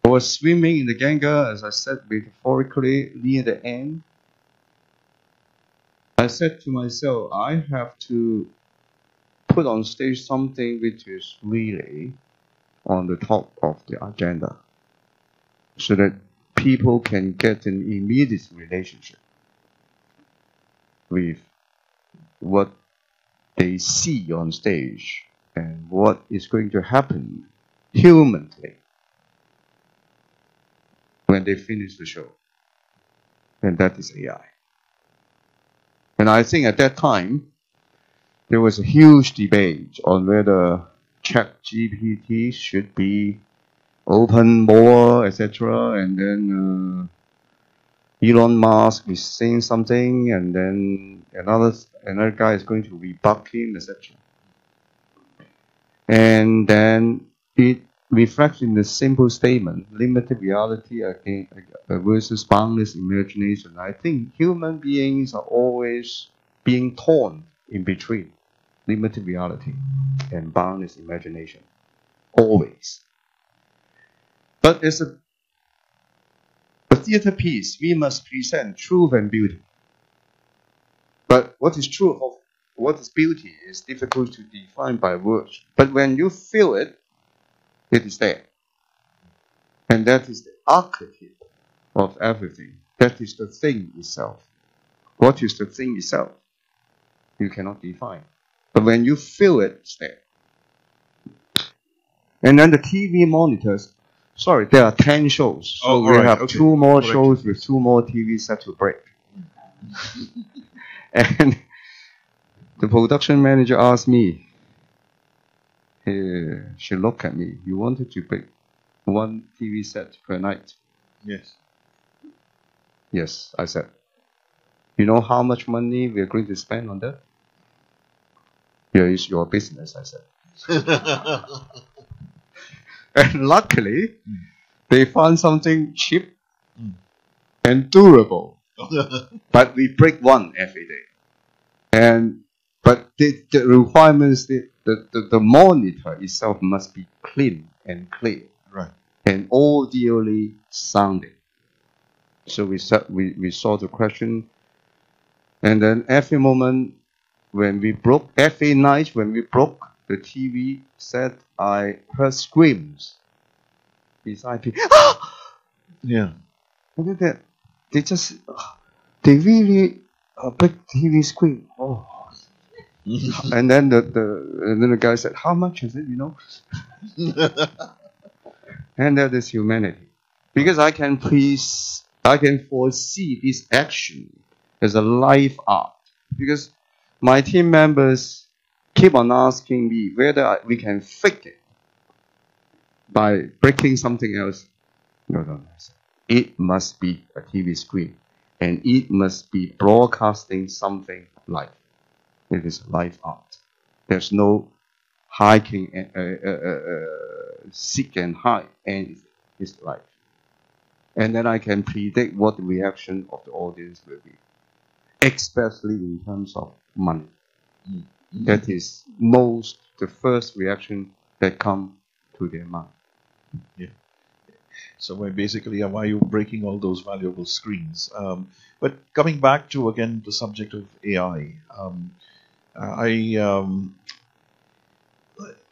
was swimming in the Ganga, as I said metaphorically, near the end, I said to myself, I have to put on stage something which is really on the top of the agenda, so that people can get an immediate relationship with what they see on stage and what is going to happen humanly when they finish the show. And that is AI. And I think at that time, there was a huge debate on whether ChatGPT should be open more, etc. And then Elon Musk is saying something, and then another guy is going to rebut him, etc. And then it reflects in the simple statement: limited reality versus boundless imagination. I think human beings are always being torn in between limited reality and boundless imagination. Always. But as a theater piece, we must present truth and beauty. But what is truth of what is beauty is difficult to define by words. But when you feel it, it is there. And that is the archetype of everything. That is the thing itself. What is the thing itself? You cannot define. But when you feel it, it's there. And then the TV monitors, sorry, there are 10 shows. So we have 2 more shows with 2 more TV sets to break. And the production manager asked me, she looked at me, you wanted to break 1 TV set per night? Yes. Yes, I said. You know how much money we are going to spend on that? Yeah, it's your business, I said. And luckily, they found something cheap and durable. But we break 1 every day. But the requirements, the monitor itself must be clean and clear. Right. And audially sounding. So we solved the question. And then every moment when we broke, every night when we broke the TV set, I heard screams beside me. Yeah. And then they really break TV screen. Oh. And then the guy said, how much is it, you know? And that is humanity. Because I can foresee this action as a life art. Because my team members keep on asking me whether we can fake it by breaking something else. No. It must be a TV screen. And it must be broadcasting something live. It is live art. There's no hiking, seek and hide, and it's live. And then I can predict what the reaction of the audience will be, especially in terms of money. Mm-hmm. That is the first reaction that comes to their mind. Yeah. So basically, why are you breaking all those valuable screens? But coming back to, again, the subject of AI,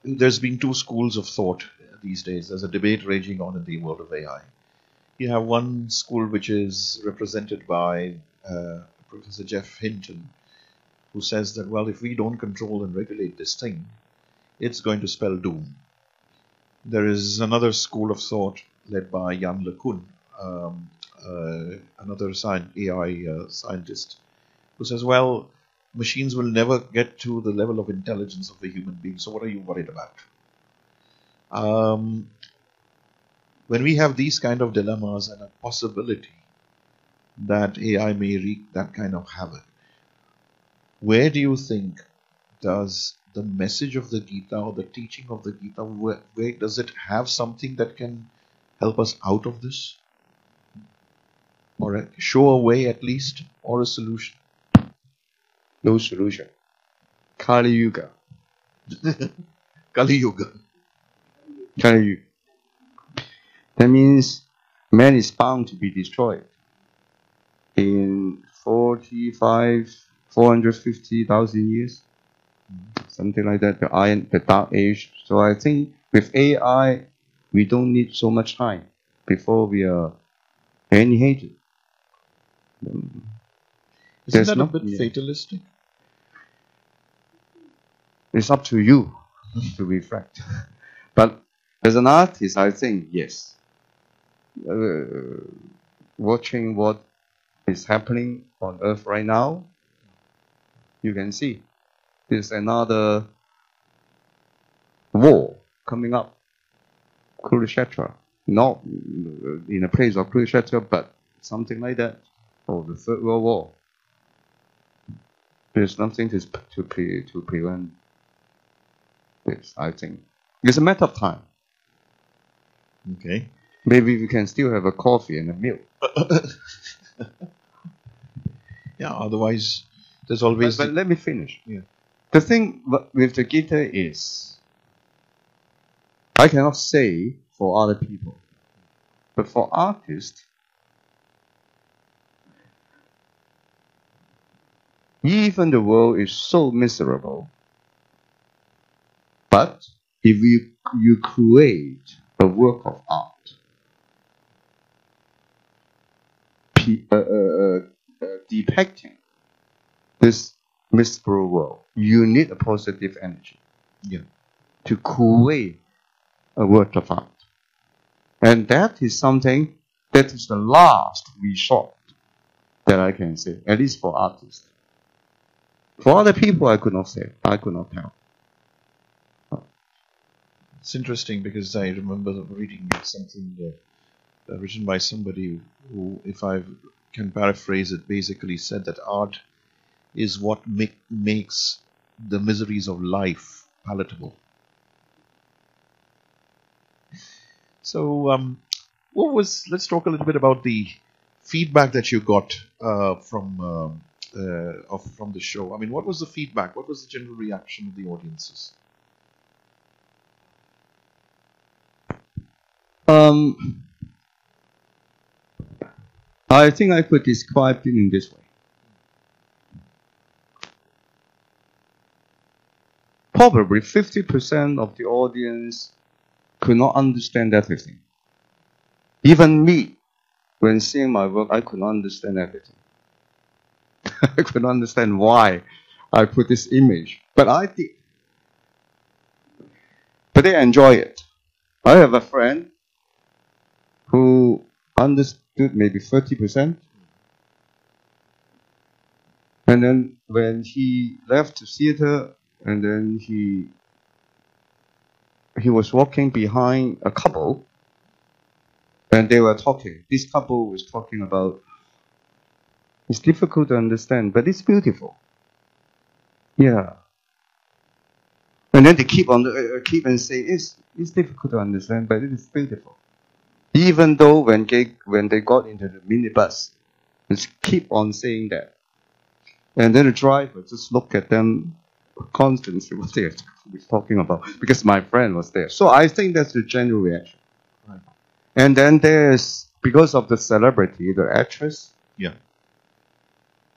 there's been 2 schools of thought these days. There's a debate raging on in the world of AI. You have one school which is represented by Professor Jeff Hinton, who says that, well, if we don't control and regulate this thing, it's going to spell doom. There is another school of thought led by Yann LeCun, another AI scientist, who says, well, machines will never get to the level of intelligence of a human being, so what are you worried about? When we have these kind of dilemmas and a possibility that AI may wreak that kind of havoc, where do you think does the message of the Gita or the teaching of the Gita, where does it have something that can help us out of this? Or show a way at least, or a solution? No solution. Kali Yuga. Kali Yuga. Kali Yuga. That means man is bound to be destroyed in 450,000 years, something like that. The Dark Age. So I think with AI, we don't need so much time before we are annihilated. Isn't that a bit fatalistic? It's up to you to reflect. But as an artist, I think, yes, watching what is happening on Earth right now, you can see there's another war coming up. Kurukshetra. Not in a place of Kurukshetra, but something like that. Or the Third World War. There's nothing to prevent this, I think. It's a matter of time. Okay. Maybe we can still have a coffee and a milk. Yeah, otherwise there's always... But let me finish. Yeah. The thing with the Gita is, I cannot say for other people, but for artists, even the world is so miserable, but if you create a work of art, depicting this miserable world, you need a positive energy to create a work of art. And that is something that is the last resort that I can say, at least for artists. For other people, I could not say. I could not tell. It's interesting because I remember reading something written by somebody who, if I can paraphrase it, basically said that art is what makes the miseries of life palatable. So, let's talk a little bit about the feedback that you got from the show. I mean, what was the feedback? What was the general reaction of the audiences? I think I could describe it in this way. Probably 50% of the audience could not understand everything. Even me, when seeing my work, I could not understand everything. I could not understand why I put this image, but I did. But they enjoy it. I have a friend who understood maybe 30%. And then when he left the theater, and then he was walking behind a couple, and they were talking. This couple was talking about, it's difficult to understand, but it's beautiful. Yeah. And then they keep on saying, it's difficult to understand, but it is beautiful. Even though when they got into the minibus, they keep on saying that. And then the driver just looked at them constantly what they were talking about, because my friend was there. So I think that's the general reaction. Right. And then there's, because of the celebrity, the actress,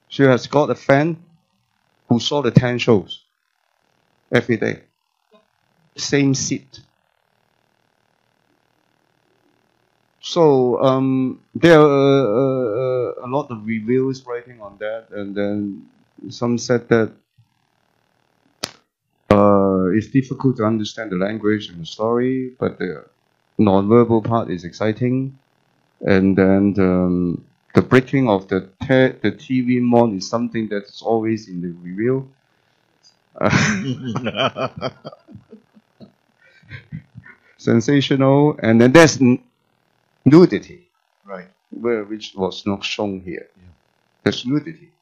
she has got a fan who saw the 10 shows every day. Same seat. So there are a lot of reviews writing on that, and then some said that it's difficult to understand the language and the story, but the non-verbal part is exciting. And then the breaking of the TV mod is something that's always in the review. Sensational. And then there's nudity, right? Which was not shown here. There's nudity,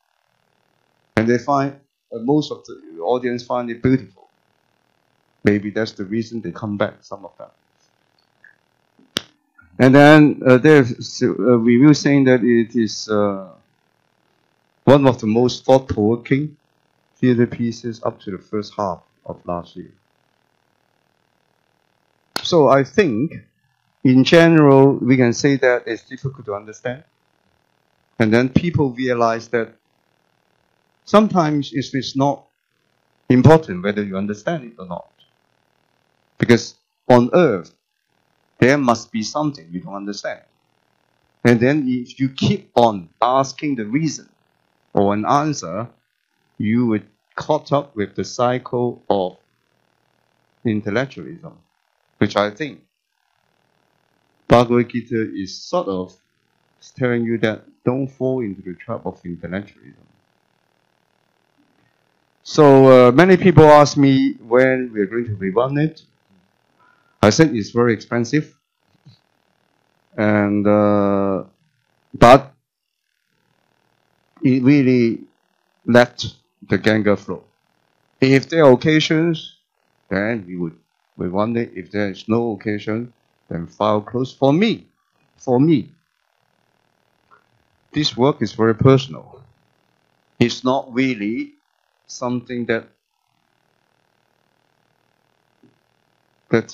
and they find most of the audience find it beautiful. Maybe that's the reason they come back. Some of them. And then there's a review saying that it is one of the most thought-provoking theater pieces up to the first half of last year. So I think, in general, we can say that it's difficult to understand. And then people realize that sometimes it's not important whether you understand it or not. Because on earth, there must be something you don't understand. And then if you keep on asking the reason or an answer, you would caught up with the cycle of intellectualism, which I think Bhagavad Gita is sort of telling you that don't fall into the trap of intellectualism. So many people ask me when we're going to rerun it. I said it's very expensive, and but it really let the Ganga flow. If there are occasions, then we would rerun it. If there is no occasion, then file close. For me, this work is very personal. It's not really something that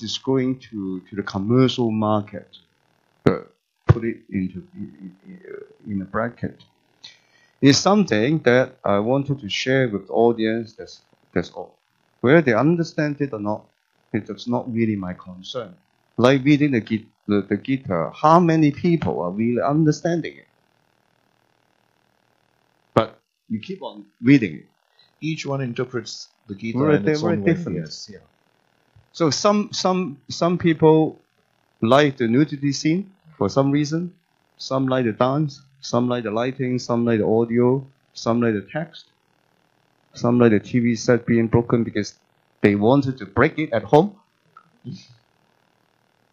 is going to the commercial market. Put it in a bracket. It's something that I wanted to share with the audience. That's all. Whether they understand it or not, it's not really my concern. Like reading the Gita, how many people are really understanding it? But you keep on reading it. Each one interprets the Gita in its own way. Yes, yeah. So some people like the nudity scene for some reason. Some like the dance. Some like the lighting. Some like the audio. Some like the text. Some like the TV set being broken because they wanted to break it at home.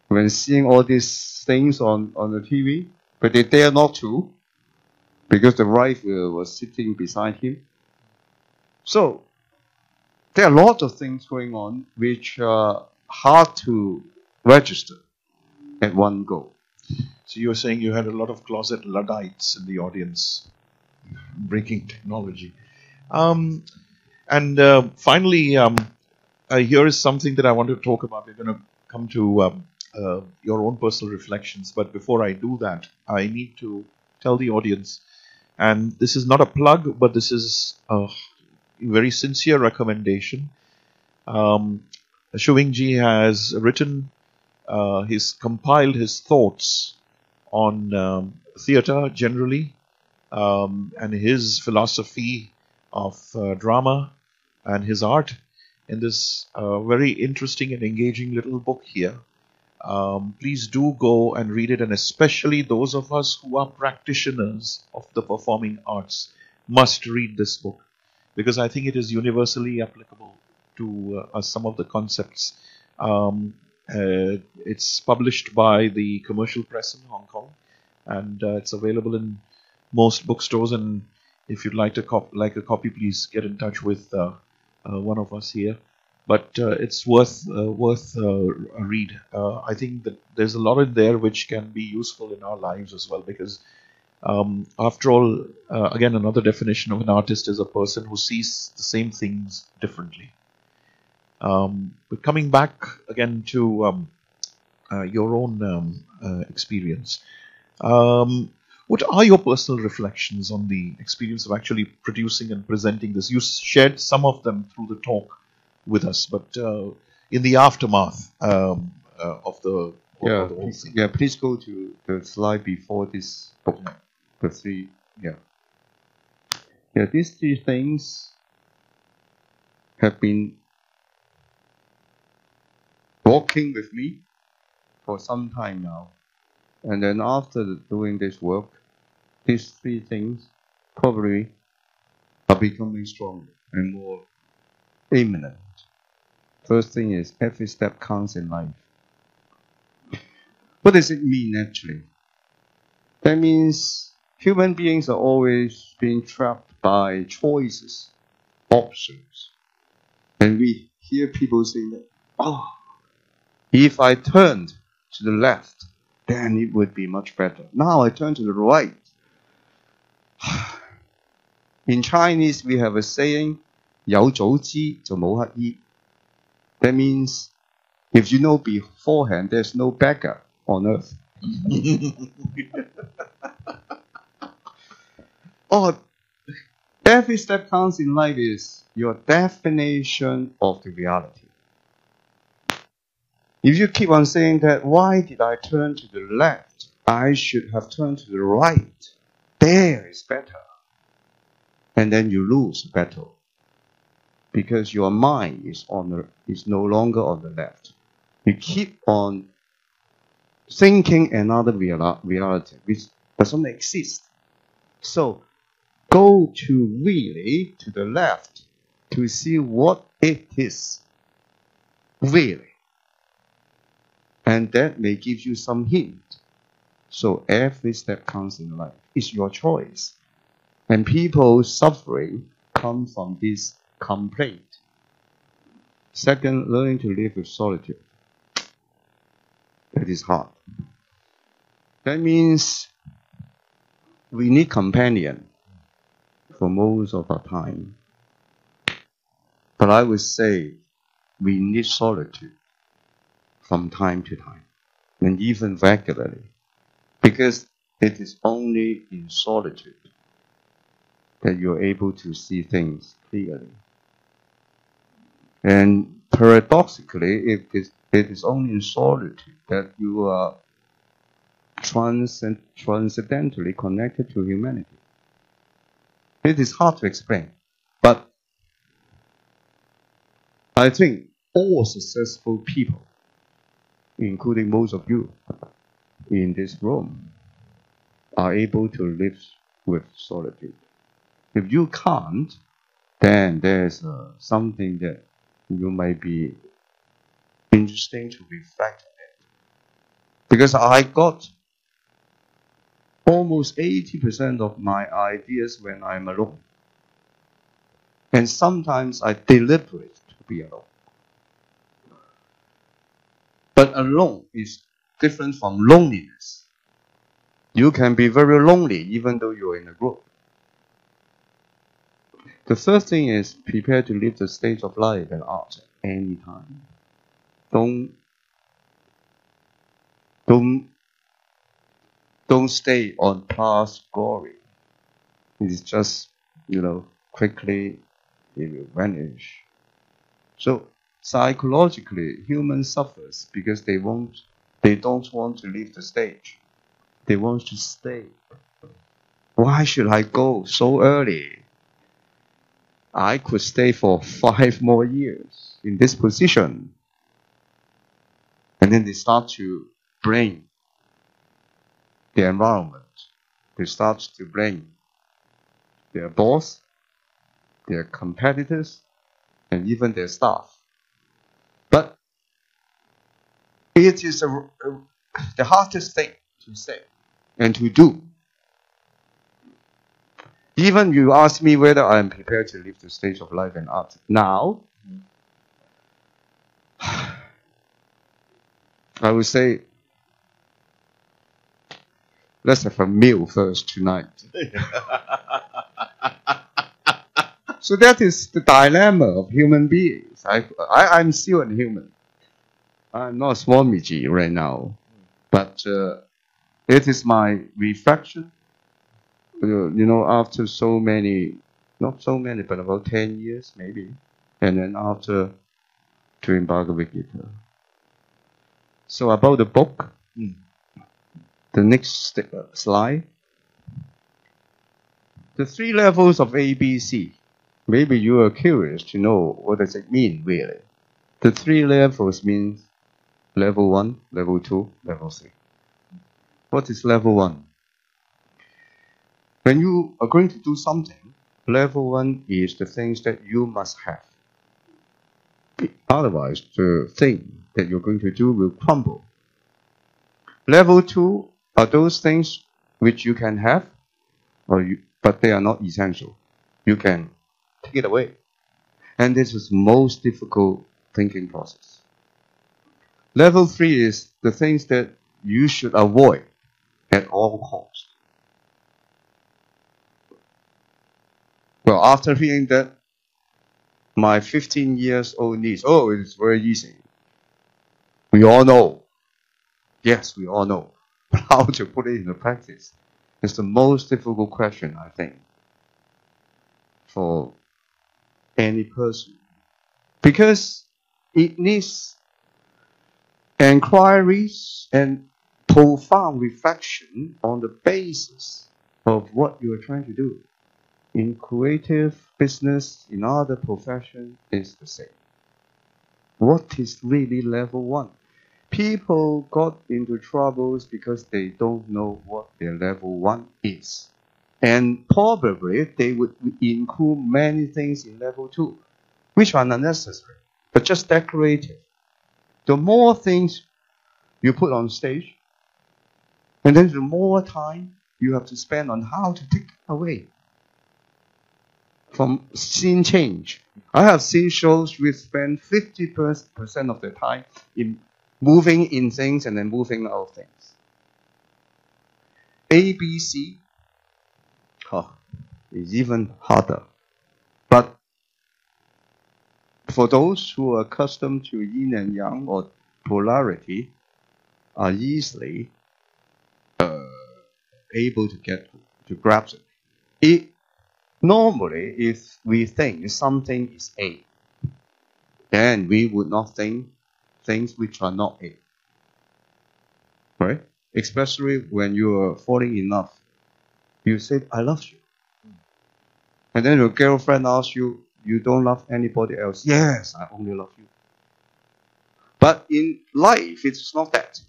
When seeing all these things on the TV, but they dare not to because the wife was sitting beside him. So there are a lot of things going on which are hard to register at one go. So you're saying you had a lot of closet Luddites in the audience, breaking technology. Finally, here is something that I want to talk about. We're going to come to your own personal reflections. But before I do that, I need to tell the audience, and this is not a plug, but this is a very sincere recommendation. Shu-wing ji has written, he's compiled his thoughts on theatre generally, and his philosophy of drama and his art in this very interesting and engaging little book here. Please do go and read it, and especially those of us who are practitioners of the performing arts must read this book, because I think it is universally applicable to some of the concepts. It's published by the Commercial Press in Hong Kong, and it's available in most bookstores. And if you'd like a copy, please get in touch with one of us here. But it's worth a read. I think that there's a lot in there which can be useful in our lives as well, because after all, again, another definition of an artist is a person who sees the same things differently. But coming back again to your own experience, what are your personal reflections on the experience of actually producing and presenting this? You shared some of them through the talk with us, but in the aftermath of the whole thing. Yeah, please go to the slide before this book. Yeah. The three, these three things have been walking with me for some time now. And then after doing this work, these three things probably are becoming stronger and more imminent. First thing is, every step counts in life. What does it mean actually? That means human beings are always being trapped by choices, options. And we hear people saying that, if I turned to the left, then it would be much better. Now I turn to the right. In Chinese, we have a saying, 有早知就冇乞兒. That means, if you know beforehand, there's no beggar on earth. Every step counts in life is your definition of the reality. If you keep on saying that, why did I turn to the left? I should have turned to the right. There is better. And then you lose the battle. because your mind is no longer on the left. You keep on thinking another reality which doesn't exist. So go to really to the left to see what it is really. And that may give you some hint. So every step counts in life. It's your choice. And people suffering come from this complaint. Second, learning to live with solitude. That is hard. That means we need companion for most of our time. But I would say we need solitude from time to time, and even regularly, because it is only in solitude that you're able to see things clearly. And paradoxically, it is only in solitude that you are transcendentally connected to humanity. It is hard to explain, but I think all successful people, including most of you in this room, are able to live with solitude. If you can't, then there's something that you might be interesting to reflect on it. Because I got almost 80% of my ideas when I'm alone. And sometimes I deliberate to be alone. But alone is different from loneliness. You can be very lonely even though you're in a group. The first thing is prepare to live the stage of life and art at any time. Don't stay on past glory. It is just, quickly it will vanish. So psychologically, humans suffers because they don't want to leave the stage. They want to stay. Why should I go so early? I could stay for 5 more years in this position. And then they start to blame the environment. They start to blame their boss, their competitors, and even their staff. But it is the hardest thing to say and to do. Even you ask me whether I am prepared to live the stage of life and art now, I would say, let's have a meal first tonight. So that is the dilemma of human beings. I'm still a human. I'm not Swamiji right now. But it is my reflection. After so many, not so many, but about 10 years maybe. And then after doing Bhagavad Gita. So about the book, the next slide. The 3 levels of ABC. Maybe you are curious to know what does it mean really. The 3 levels means level 1, level 2, level 3. What is level 1? When you are going to do something, level 1 is the things that you must have. Otherwise, the thing that you're going to do will crumble. Level 2 are those things which you can have, but they are not essential. You can take it away. And this is the most difficult thinking process. Level 3 is the things that you should avoid at all costs. Well, after hearing that, my 15 years old niece, it's very easy. We all know. Yes, we all know. But how to put it into practice is the most difficult question, I think, for any person. Because it needs enquiries and profound reflection on the basis of what you are trying to do. in creative business, in other profession, is the same. What is really level 1? People got into troubles because they don't know what their level 1 is. And probably they would include many things in level 2, which are unnecessary, but just decorative. The more things you put on stage, and then the more time you have to spend on how to take away from scene change. I have seen shows which spend 50% of the time in moving in things and then moving out of things. ABC is even harder. But for those who are accustomed to yin and yang or polarity, are easily able to get to grasp it. Normally, if we think something is A, then we would not think things which are not A. Right? Especially when you are falling in love. You say, I love you. And then your girlfriend asks you, you don't love anybody else. Yes, I only love you. But in life, it's not that.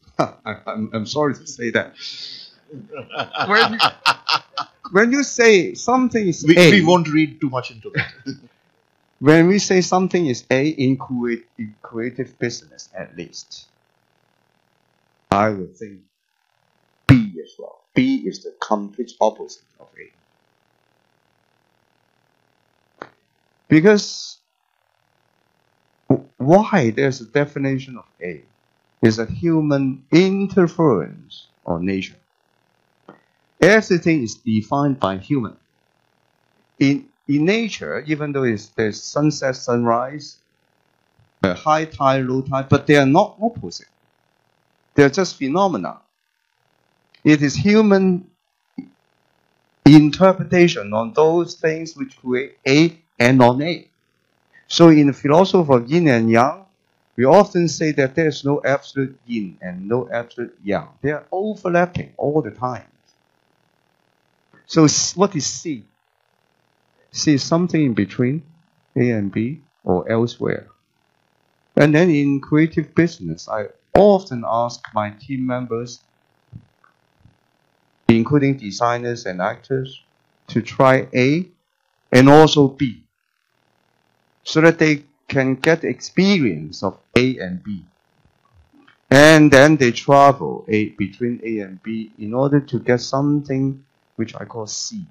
I'm sorry to say that. When you say something is A... We won't read too much into that. When we say something is A in creative business, at least, I would think B as well. B is the complete opposite of A. Because why there's a definition of A is a human interference on nature. Everything is defined by human. In nature, even though there's sunset, sunrise, high tide, low tide, but they are not opposite. They're just phenomena. It is human interpretation on those things which create A and non-A. So in the philosophy of yin and yang, we often say that there is no absolute yin and no absolute yang. They are overlapping all the time. So what is C? C is something in between A and B or elsewhere. And then in creative business, I often ask my team members, including designers and actors, to try A and also B, so that they can get experience of A and B. And then they travel between A and B in order to get something which I call C,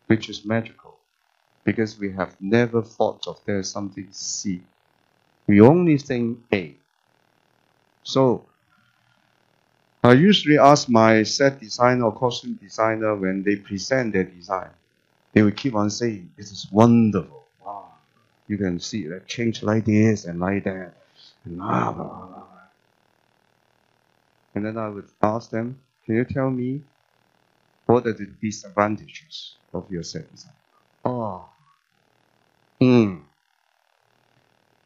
which is magical, because we have never thought of there's something C. We only think A. So I usually ask my set designer or costume designer when they present their design, they will keep on saying, this is wonderful. Wow. You can see it change like this and like that. And blah, blah, blah. And then I would ask them, can you tell me what are the disadvantages of your set design? Oh.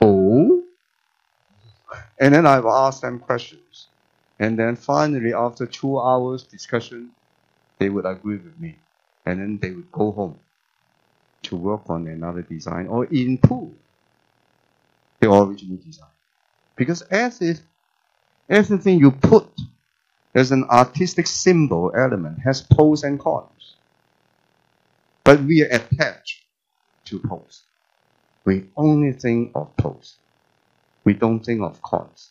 Oh. And then I will ask them questions. And then finally, after 2 hours discussion, they would agree with me. And then they would go home to work on another design or improve the original design. Because everything you put as an artistic symbol element has pros and cons. But we are attached to pros. We only think of pros. We don't think of cons.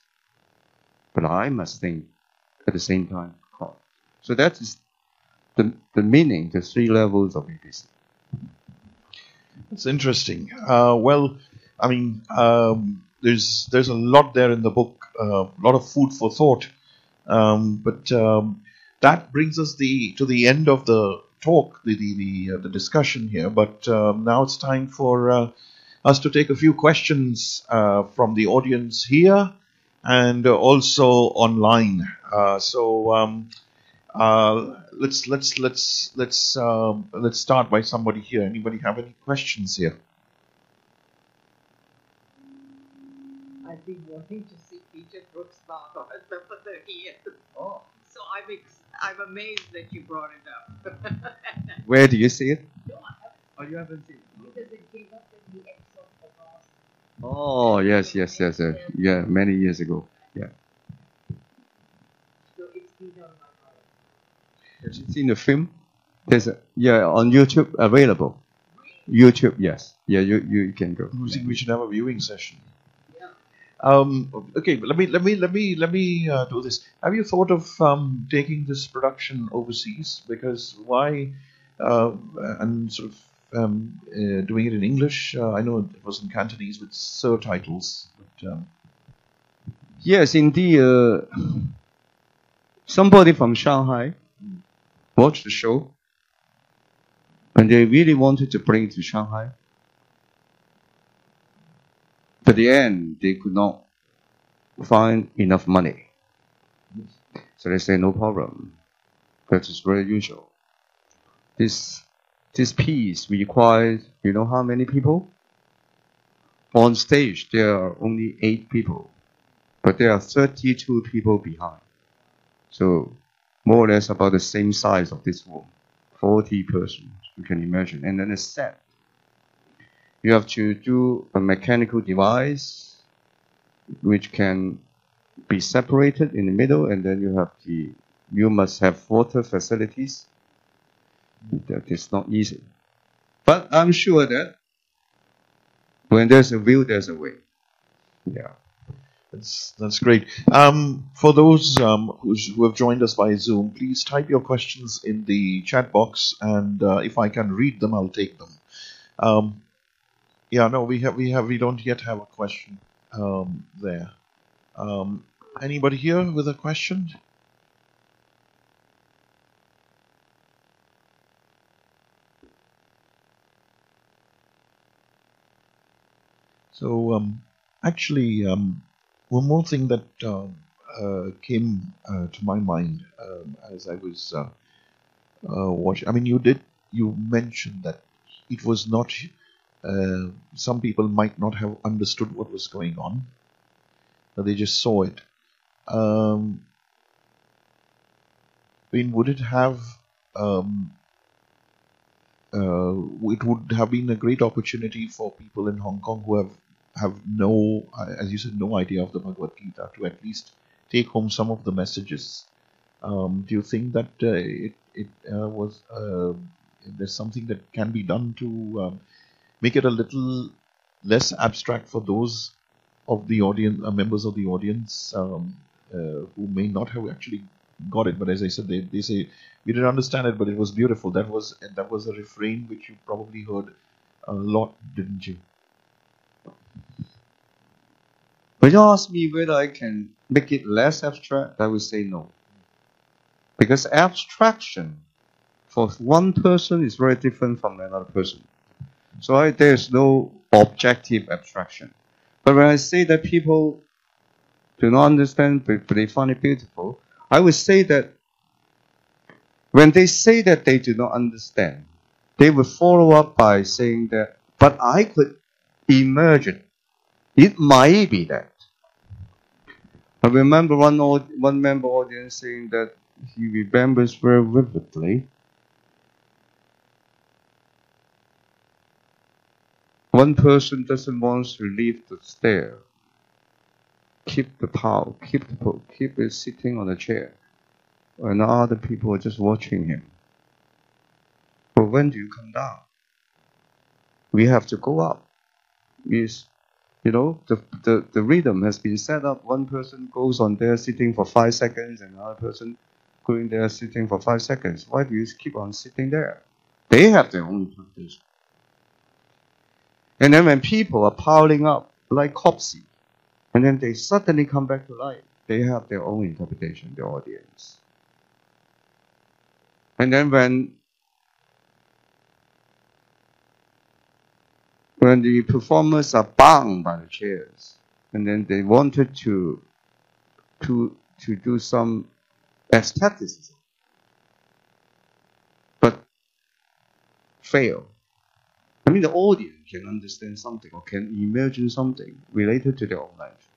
But I must think at the same time cons. So that is the meaning, the 3 levels of ABC. It's interesting. Well, I mean, there's a lot there in the book, a lot of food for thought. But that brings us to the end of the talk, the discussion here. But now it's time for us to take a few questions from the audience here and also online. Let's start by somebody here. Anybody have any questions here? I've been wanting to see Peter Brooks' Mahabharata for 30 years. Oh, So I'm amazed that you brought it up. Where do you see it? No, I haven't. Oh, you haven't seen it? Because it came up in the episode of last. Oh, yes. Yeah, many years ago. Yeah. So it's been on my mind. Have you seen the film? There's on YouTube available. YouTube, yes. Yeah, you can go. I think we should have a viewing session. Yeah. Okay, but let me do this. Have you thought of taking this production overseas? Because why? And sort of doing it in English. I know it was in Cantonese with subtitles. But, Yes, indeed. Somebody from Shanghai watched the show, and they really wanted to bring it to Shanghai. But in the end, they could not find enough money. So they say, no problem. That is very usual. This piece required, you know how many people? On stage, there are only 8 people. But there are 32 people behind. So, more or less about the same size of this room. 40 persons, you can imagine. And then a set. You have to do a mechanical device which can be separated in the middle, and then you must have water facilities. That is not easy. But I'm sure that when there's a will, there's a way. Yeah. That's great. For those who have joined us by Zoom, please type your questions in the chat box, and if I can read them, I'll take them. We don't yet have a question there. Anybody here with a question? So actually, one more thing that came to my mind as I was watching. I mean, you mentioned that it was not. Some people might not have understood what was going on. They just saw it. I mean, would it have? It would have been a great opportunity for people in Hong Kong who have no, as you said, no idea of the Bhagavad Gita to at least take home some of the messages. Do you think that there's something that can be done to make it a little less abstract for those of the audience, members of the audience who may not have actually got it? But as I said, they say we didn't understand it, but it was beautiful. That was a refrain which you probably heard a lot, didn't you? When you ask me whether I can make it less abstract, I would say no. Because abstraction for one person is very different from another person. So there's no objective abstraction. But when I say that people do not understand, but they find it beautiful, I would say that when they say that they do not understand, they will follow up by saying that, but I could imagine. It might be that. I remember one member audience saying that he remembers very vividly. One person doesn't want to leave the stair. Keep the towel, keep it sitting on a chair. And other people are just watching him. But when do you come down? We have to go up. Yes. You know, the rhythm has been set up. One person goes on there sitting for 5 seconds, and another person going there sitting for 5 seconds. Why do you keep on sitting there? They have their own interpretation. And then when people are piling up like corpses, and then they suddenly come back to life, they have their own interpretation, their audience. And then when the performers are bound by the chairs, and then they wanted to do some aestheticism, but fail. I mean, the audience can understand something or can imagine something related to their own life.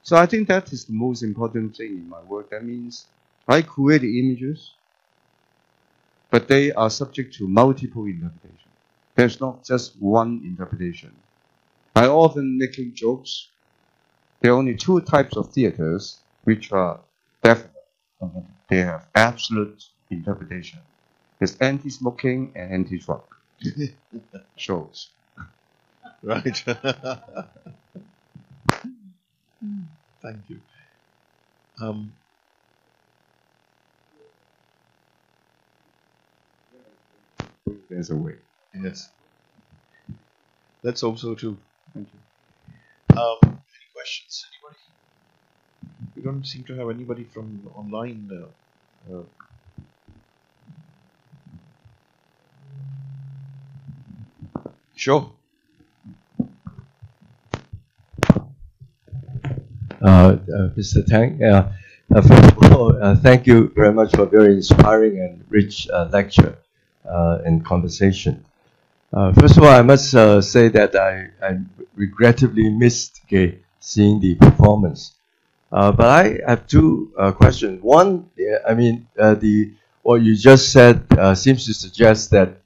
So I think that is the most important thing in my work. That means I create the images, but they are subject to multiple interpretations. There's not just one interpretation. I often making jokes. There are only two types of theaters which are definite. They have absolute interpretation. There's anti-smoking and anti-drug shows. Right. Thank you. There's a way. Yes. Let's hope so too. Thank you. Any questions? Anybody? We don't seem to have anybody from online. Sure. Mr. Tang, first of all, thank you very much for a very inspiring and rich lecture and conversation. First of all, I must say that I regrettably missed seeing the performance. But I have two questions. One, what you just said seems to suggest that,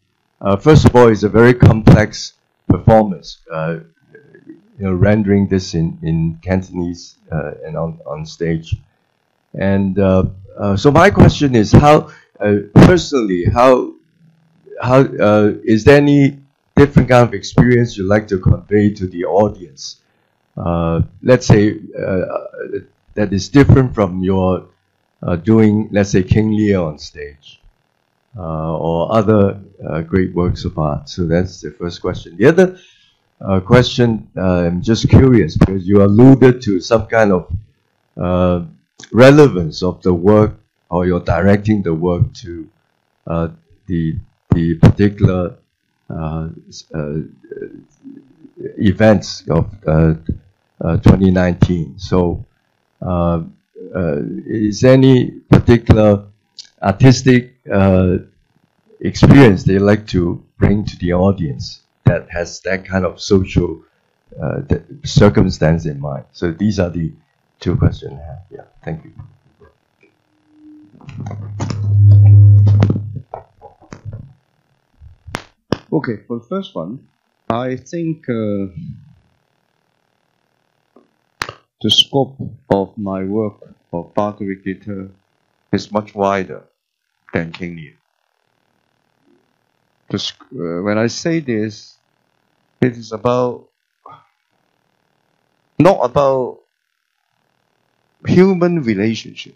first of all, it's a very complex performance. Rendering this in Cantonese and on stage. And so my question is, how personally, how is there any different kind of experience you'd like to convey to the audience? Let's say that is different from your doing, let's say, King Lear on stage or other great works of art. So that's the first question. The other question, I'm just curious because you alluded to some kind of relevance of the work, or you're directing the work to the particular events of 2019. So, is there any particular artistic experience they like to bring to the audience that has that kind of social circumstance in mind? So these are the two questions I have. Yeah, thank you. Okay, for the first one, I think the scope of my work of Bhagavad Gita is much wider than King Lear. When I say this, it is not about human relationship,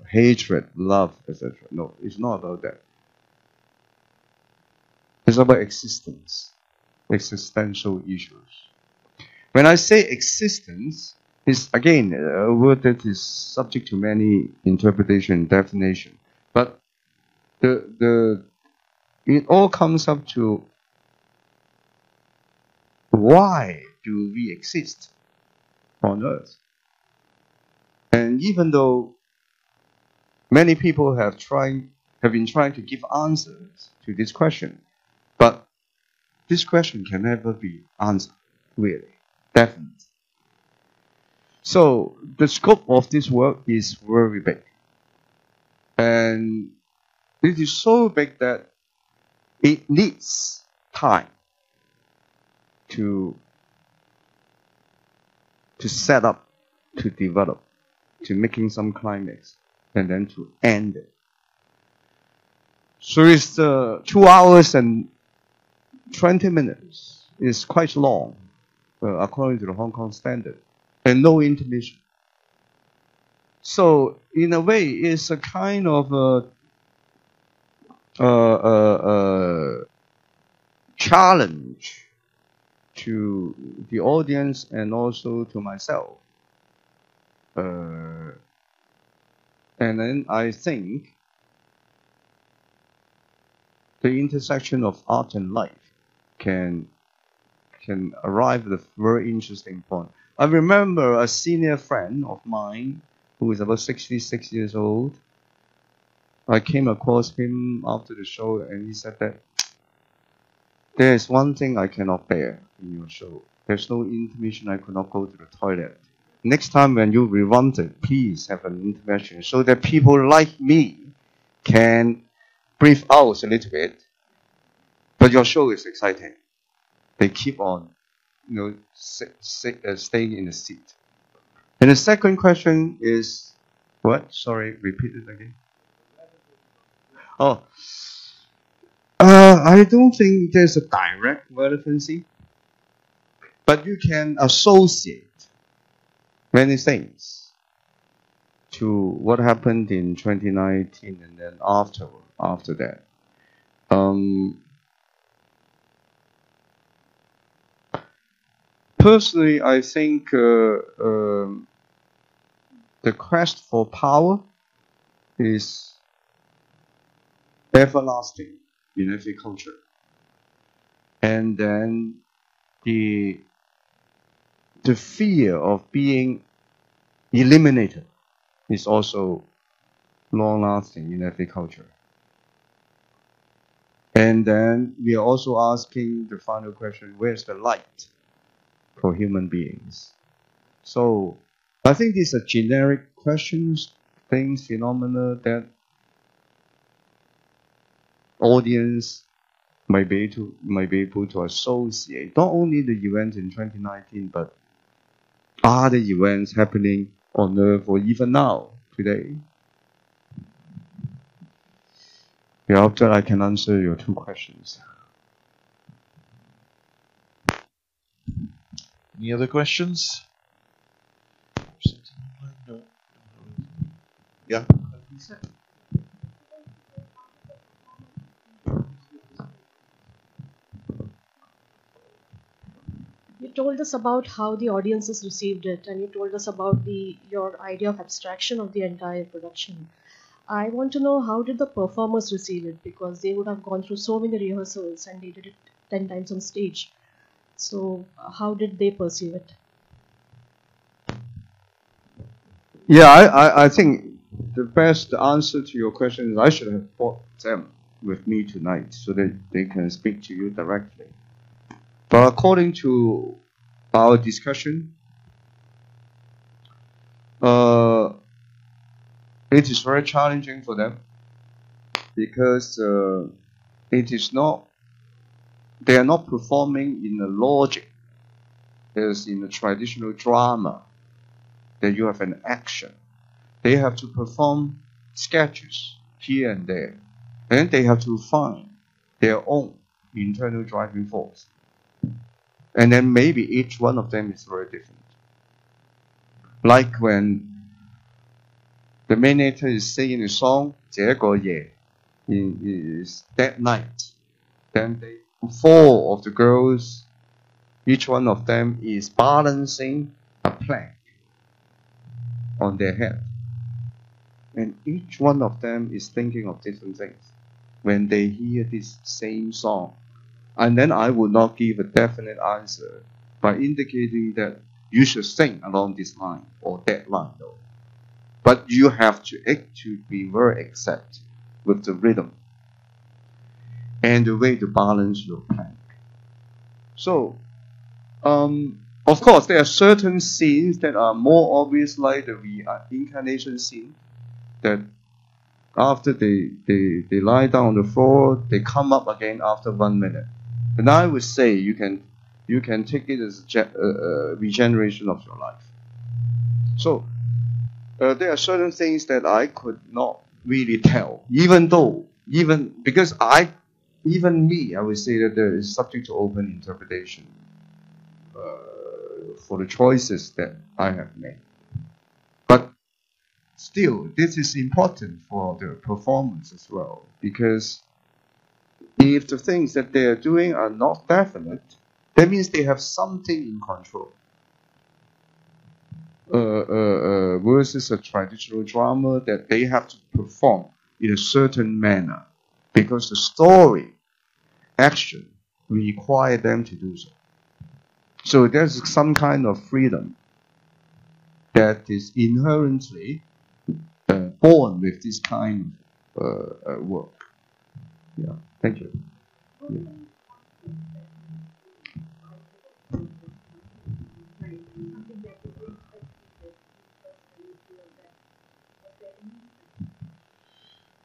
hatred, love, etc. No, it's not about that. It's about existence, existential issues. When I say existence, it's again a word that is subject to many interpretation and definition. But it all comes up to why do we exist on earth? And even though many people have been trying to give answers to this question, but this question can never be answered, really, definitely. So the scope of this work is very big. And it is so big that it needs time to set up, to develop, to making some climax, and then to end it. So it's 2 hours and 20 minutes. It's quite long, according to the Hong Kong standard, and no intermission. So in a way, it's a kind of challenge to the audience and also to myself. And then I think the intersection of art and life can arrive at a very interesting point. I remember a senior friend of mine who is about 66 years old. I came across him after the show and he said that there is one thing I cannot bear in your show. There's no intermission. I could not go to the toilet. next time when you revamp it, please have an intervention so that people like me can breathe out a little bit. But your show is exciting. They keep on, staying in the seat. And the second question is, what? Sorry, repeat it again. I don't think there's a direct relevancy, but you can associate many things to what happened in 2019 and then after that. Personally, I think the quest for power is everlasting in every culture. And then the fear of being eliminated is also long-lasting in every culture. And then we are also asking the final question, where's the light for human beings? So I think these are generic questions, things, phenomena that audience might be able to associate not only the events in 2019 but other events happening on Earth or even now, today. I hope that I can answer your two questions. Any other questions? No. Yeah. You told us about how the audiences received it, and you told us about your idea of abstraction of the entire production. I want to know, how did the performers receive it? Because they would have gone through so many rehearsals and they did it 10 times on stage. So how did they perceive it? Yeah, I think the best answer to your question is I should have brought them with me tonight so that they can speak to you directly. But according to our discussion, it is very challenging for them because they are not performing in a logic as in a traditional drama that you have an action. They have to perform sketches here and there, and they have to find their own internal driving force. And then maybe each one of them is very different. Like when the main actor is singing the song 這個夜 is that night. Then four of the girls, each one of them is balancing a plank on their head. And each one of them is thinking of different things when they hear this same song. And then I would not give a definite answer by indicating that you should sing along this line or that line. No. But you have to be very exact with the rhythm and the way to balance your plank. So, of course, there are certain scenes that are more obvious, like the reincarnation scene, that after they lie down on the floor, they come up again after 1 minute. And I would say you can take it as a regeneration of your life. So there are certain things that I could not really tell, even because I would say that there is subject to open interpretation for the choices that I have made. But still, this is important for the performance as well, because if the things that they are doing are not definite, that means they have something in control. Versus a traditional drama that they have to perform in a certain manner, because the story, action, require them to do so. So there's some kind of freedom that is inherently born with this kind of work. Yeah, thank you. Yeah.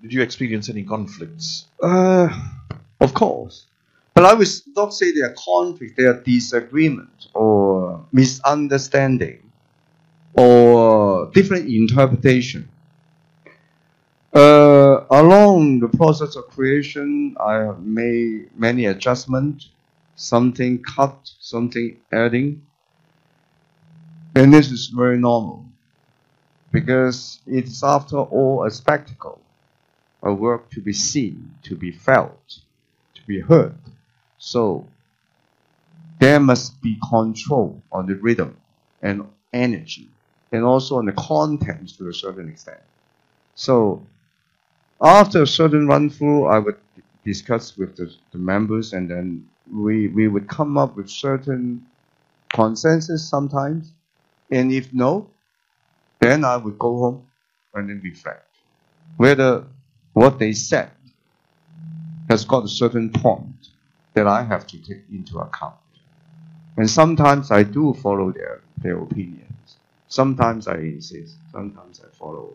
Did you experience any conflicts? Of course. But I would not say they are conflict, they are disagreement or misunderstanding or different interpretation. Along the process of creation, I have made many adjustments, something cut, something adding. And this is very normal, because it is after all a spectacle, a work to be seen, to be felt, to be heard. So there must be control on the rhythm and energy, and also on the contents to a certain extent. So after a certain run through, I would discuss with the members, and then we would come up with certain consensus sometimes. And if no, then I would go home and then reflect whether what they said has got a certain point that I have to take into account. And sometimes I do follow their opinions. Sometimes I insist. Sometimes I follow.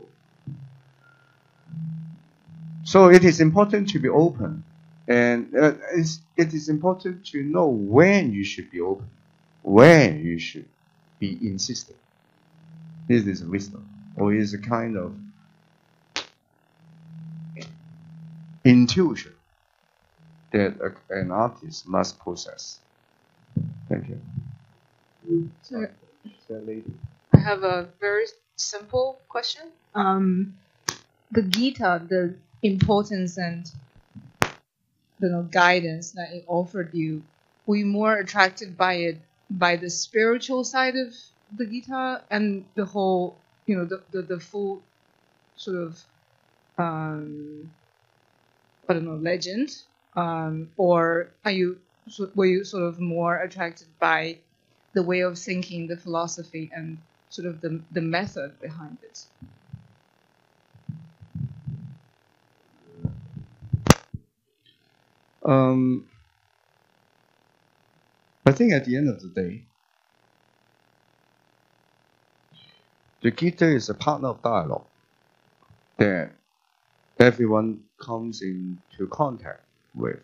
So it is important to be open. And it is important to know when you should be open, when you should be insistent. This is wisdom, or is a kind of intuition that an artist must possess. Thank you. Sir, That lady. I have a very simple question. The Gita, the importance and guidance that it offered you, were you more attracted by it, by the spiritual side of the Gita and the whole, the full sort of, legend, or were you sort of more attracted by the way of thinking, the philosophy, and sort of the method behind it? I think at the end of the day, the Gita is a partner of dialogue that everyone comes into contact with.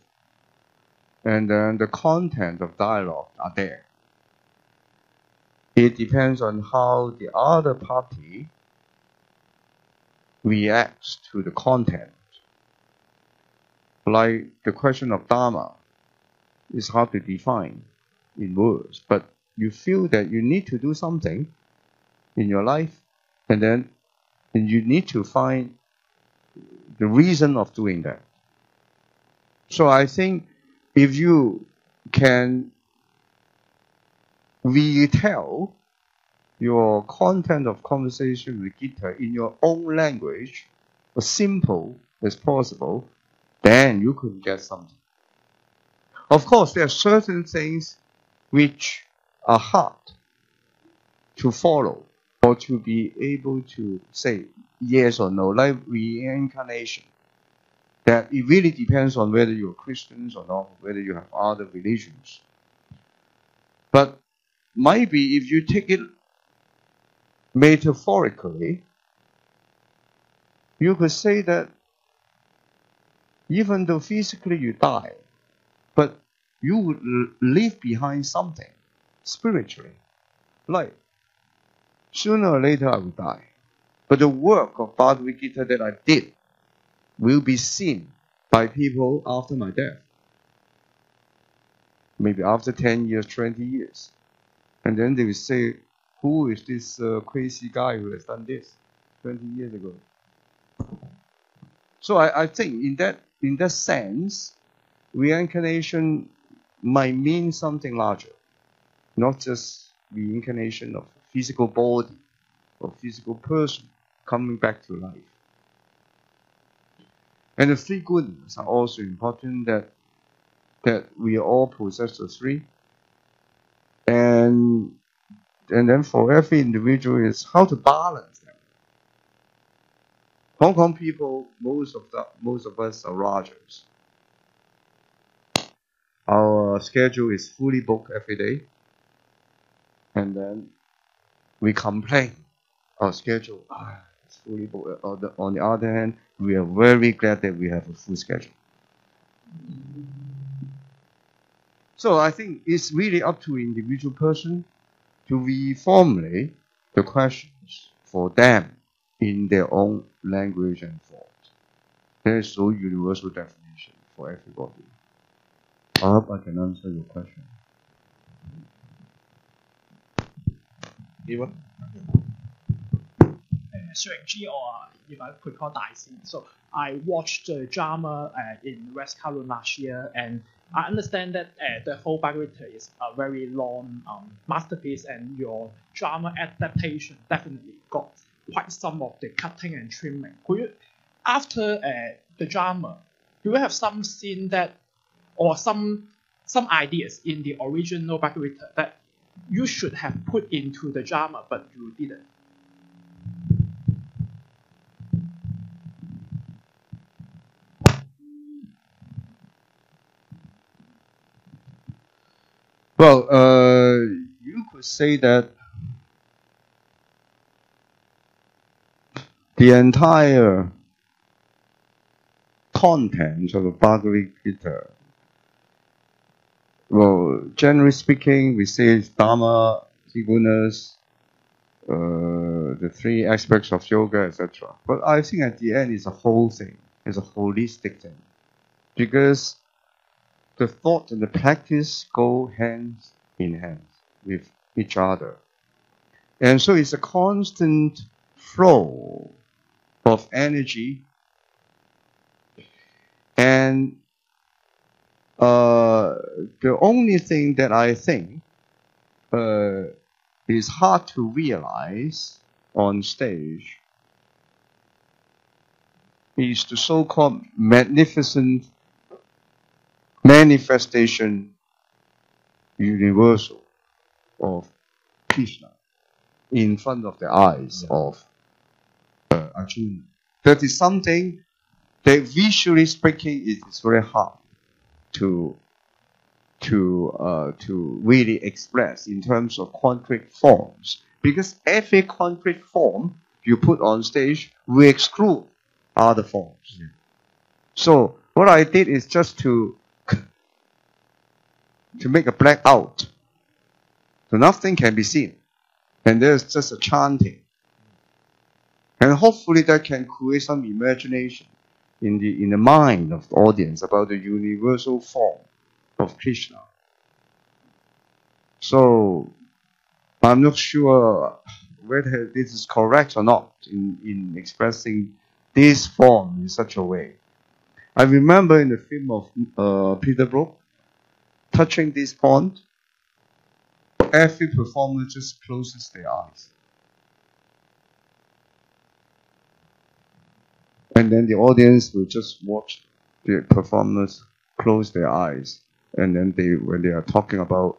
And then the content of dialogue are there. It depends on how the other party reacts to the content. Like the question of Dharma is hard to define in words, but you feel that you need to do something in your life, and you need to find the reason of doing that. So I think if you can retell your content of conversation with Gita in your own language, as simple as possible, then you could get something. Of course, there are certain things which are hard to follow or to be able to say yes or no, like reincarnation. That it really depends on whether you're Christians or not, whether you have other religions. But maybe if you take it metaphorically, you could say that even though physically you die, but you would leave behind something spiritually. Like, sooner or later I will die. But the work of Bhagavad Gita that I did will be seen by people after my death. Maybe after 10 years, 20 years. And then they will say, who is this crazy guy who has done this 20 years ago? So I think in that sense, reincarnation might mean something larger. Not just reincarnation of physical body or physical person coming back to life. And the three Gunas are also important, that we all possess the three. And then for every individual is how to balance them. Hong Kong people, most of us are Rajas. Our schedule is fully booked every day. And then we complain. Our schedule, it's fully booked. On the other hand, we are very glad that we have a full schedule. So I think it's really up to individual person to reformulate the questions for them in their own language and form. There is no universal definition for everybody. I hope I can answer your question. Ewan? Or if I could call Daisy. So I watched the drama in West Kowloon last year, and I understand that the whole Bhagavad Gita is a very long masterpiece, and your drama adaptation definitely got quite some of the cutting and trimming. Could you, after the drama, do you have some scene that, or some ideas in the original Bhagavad Gita that you should have put into the drama but you didn't? Well, you could say that the entire content of the Bhagavad Gita, well, generally speaking, we say it's Dharma, Gunas, the three aspects of yoga, etc. But I think at the end, it's a whole thing. It's a holistic thing. Because the thought and the practice go hand in hand with each other. And so it's a constant flow of energy. And the only thing that I think is hard to realize on stage is the so-called magnificent manifestation universal of Krishna in front of the eyes of Arjuna. That is something that visually speaking it is very hard to really express in terms of concrete forms, because every concrete form you put on stage will exclude other forms. Yeah. So what I did is just to make a blackout, so nothing can be seen, and there's just a chanting, and hopefully that can create some imagination in the mind of the audience about the universal form of Krishna. So I'm not sure whether this is correct or not in expressing this form in such a way. I remember in the film of Peter Brook, touching this point, every performer just closes their eyes. And then the audience will just watch the performers close their eyes. And then when they are talking about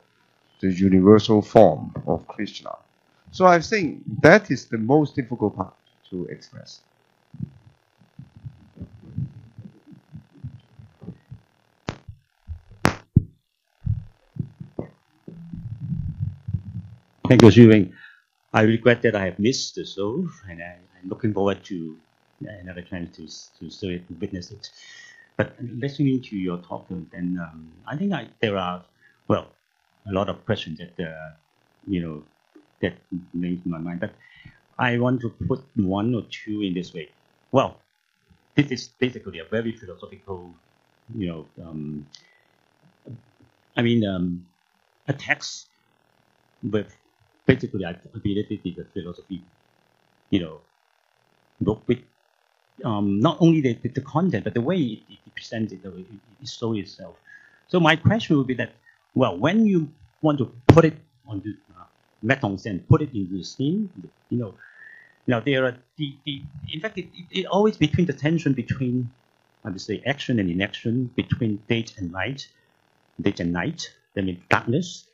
the universal form of Krishna. So I think that is the most difficult part to express. Thank you, Shu-wing. I regret that I have missed the show, and I'm looking forward to another chance to see it, witness it. But listening to your talk, and I think there are, well, a lot of questions that that remain in my mind. But I want to put one or two in this way. Well, this is basically a very philosophical, a text with basically, I believe it is a philosophy, book with not only the content, but the way it presents it, it shows itself. So my question would be that, well, when you want to put it on the mettre en scène, put it into the scene, there are in fact, it always between the tension between, I would say, action and inaction, between day and night, that means darkness,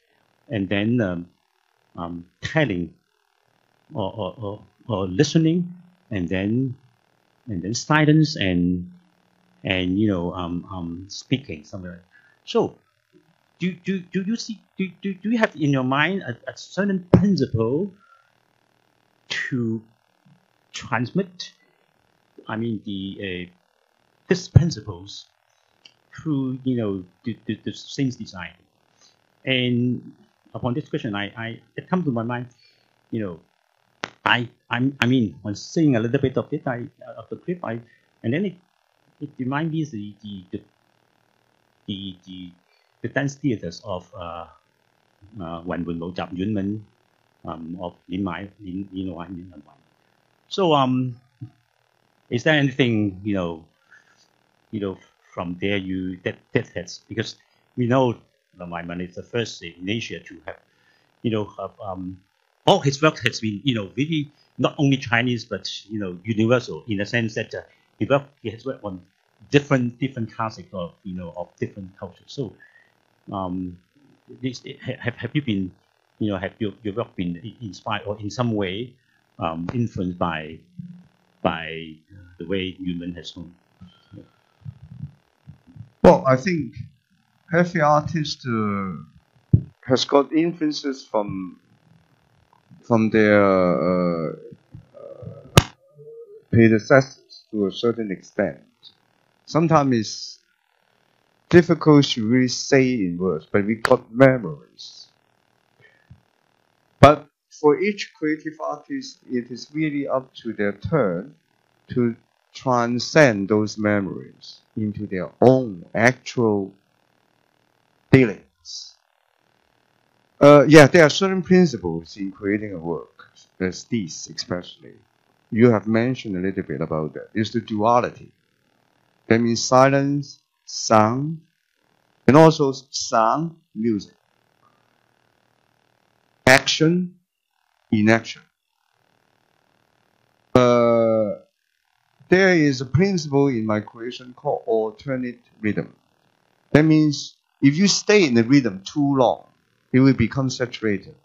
and then telling or listening, and then silence and speaking somewhere. So do you see, do you have in your mind a certain principle to transmit, these principles through, the same design. And upon this question, it comes to my mind, on seeing a little bit of it, of the clip, and then it reminds me the dance theaters of 雲門舞集院文 of 連買 So is there anything from there that has, because we know Lamaimon is the first in Asia to have all his work has been really not only Chinese but universal in the sense that he has worked on different classics of of different cultures. So have you been have your work been inspired or in some way influenced by the way human has shown? Well, I think every artist has got influences from their predecessors to a certain extent. Sometimes it's difficult to really say in words, but we got memories. But for each creative artist, it is really up to their turn to transcend those memories into their own actual dealings. There are certain principles in creating a work, as these especially. You have mentioned a little bit about that. It's the duality. That means silence, sound, and also sound, music. Action, inaction. There is a principle in my creation called alternate rhythm. That means if you stay in the rhythm too long, it will become saturated.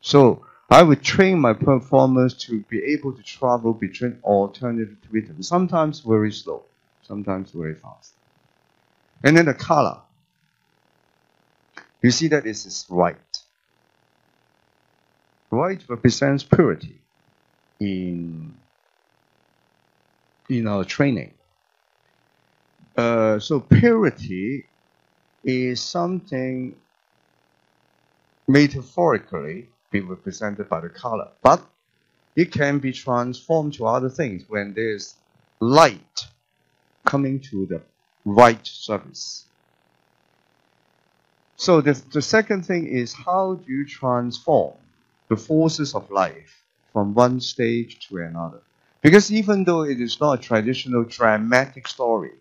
So I would train my performers to be able to travel between alternate rhythms, sometimes very slow, sometimes very fast. And then the color. You see that this is white. White represents purity in our training. So purity is something metaphorically be represented by the color, but it can be transformed to other things when there's light coming to the right surface. So the second thing is, how do you transform the forces of life from one stage to another? Because even though it is not a traditional dramatic story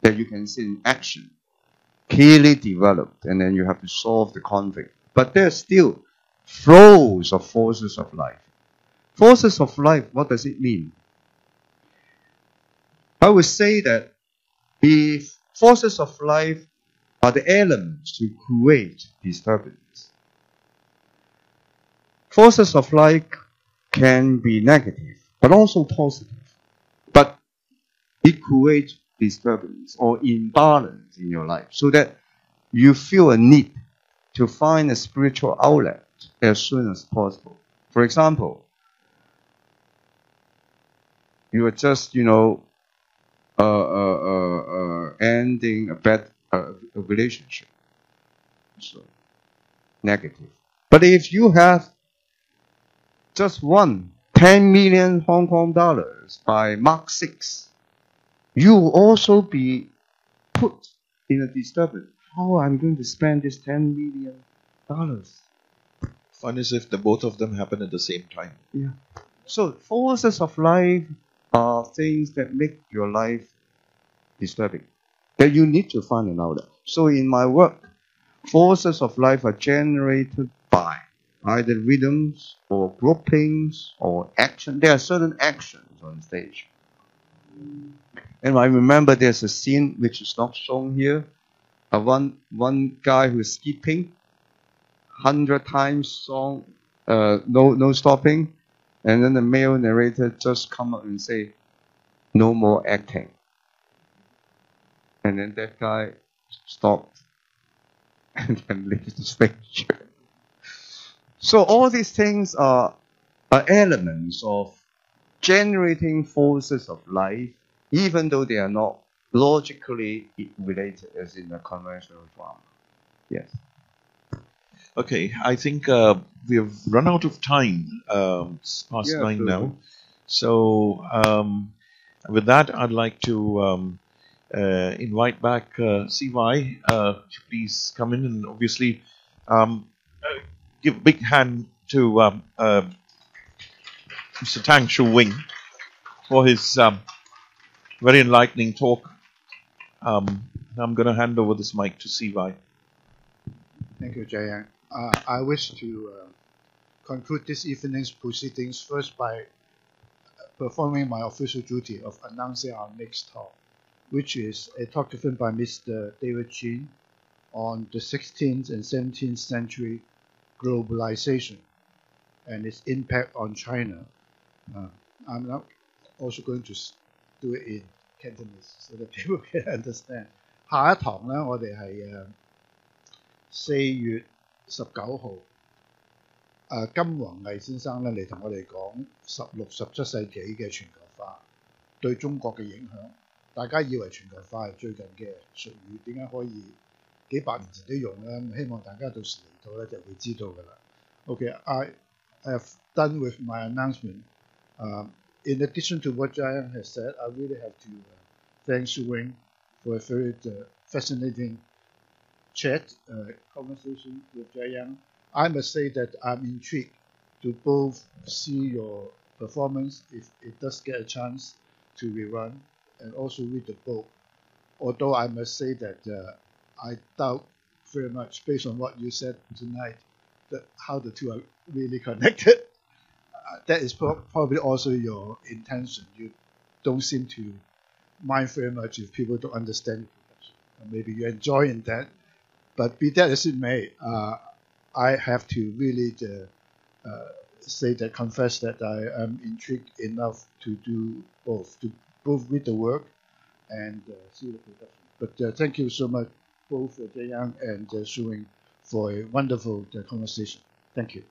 that you can see in action, clearly developed, and then you have to solve the conflict, but there's still flows of forces of life. Forces of life, what does it mean? I would say that the forces of life are the elements to create disturbance. Forces of life can be negative, but also positive. But it creates disturbance or imbalance in your life so that you feel a need to find a spiritual outlet as soon as possible. For example, you are just, ending a bad relationship. So, negative. But if you have just won 10 million Hong Kong dollars by Mark 6, you will also be put in a disturbance. How I'm going to spend this $10 million? Fun is if the both of them happen at the same time. Yeah. So forces of life are things that make your life disturbing, that you need to find an outlet. So in my work, forces of life are generated by either rhythms or groupings or action. There are certain actions on stage. And I remember there's a scene which is not shown here. One guy who is skipping 100 times song, no stopping, and then the male narrator just come up and say, "No more acting." And then that guy stopped and then left the stage. So all these things are elements of generating forces of life, even though they are not logically related, as in a conventional drama. Yes. Okay, I think we have run out of time. It's past 9 now. So with that, I'd like to invite back CY to please come in and obviously give a big hand to Mr. Tang Shu-wing for his very enlightening talk. I'm going to hand over this mic to CY. Thank you, Jayang. I wish to conclude this evening's proceedings first by performing my official duty of announcing our next talk, which is a talk given by Mr. David Chin on the 16th and 17th century globalization and its impact on China. I'm now also going to do it in Cantonese so that people can understand. 下一堂呢，我哋係4月19號，金宏毅先生咧嚟同我哋講16、17世紀嘅全球化對中國嘅影響。大家以為全球化係最近嘅術語，點解可以幾百年前都用咧？希望大家到時嚟到咧就會知道㗎啦。Okay, I have done with my announcement. In addition to what Jayang has said, I really have to thank Shu-wing for a very fascinating chat, conversation with Jayang. I must say that I'm intrigued to both see your performance, if it does get a chance to rerun, and also read the book. Although I must say that I doubt very much, based on what you said tonight, that how the two are really connected. That is probably also your intention. You don't seem to mind very much if people don't understand it. Maybe you're enjoying that. But be that as it may, I have to really say that, confess that I am intrigued enough to do both, to both read the work and see the production. But thank you so much, both Jayang and Shu-wing, for a wonderful conversation. Thank you.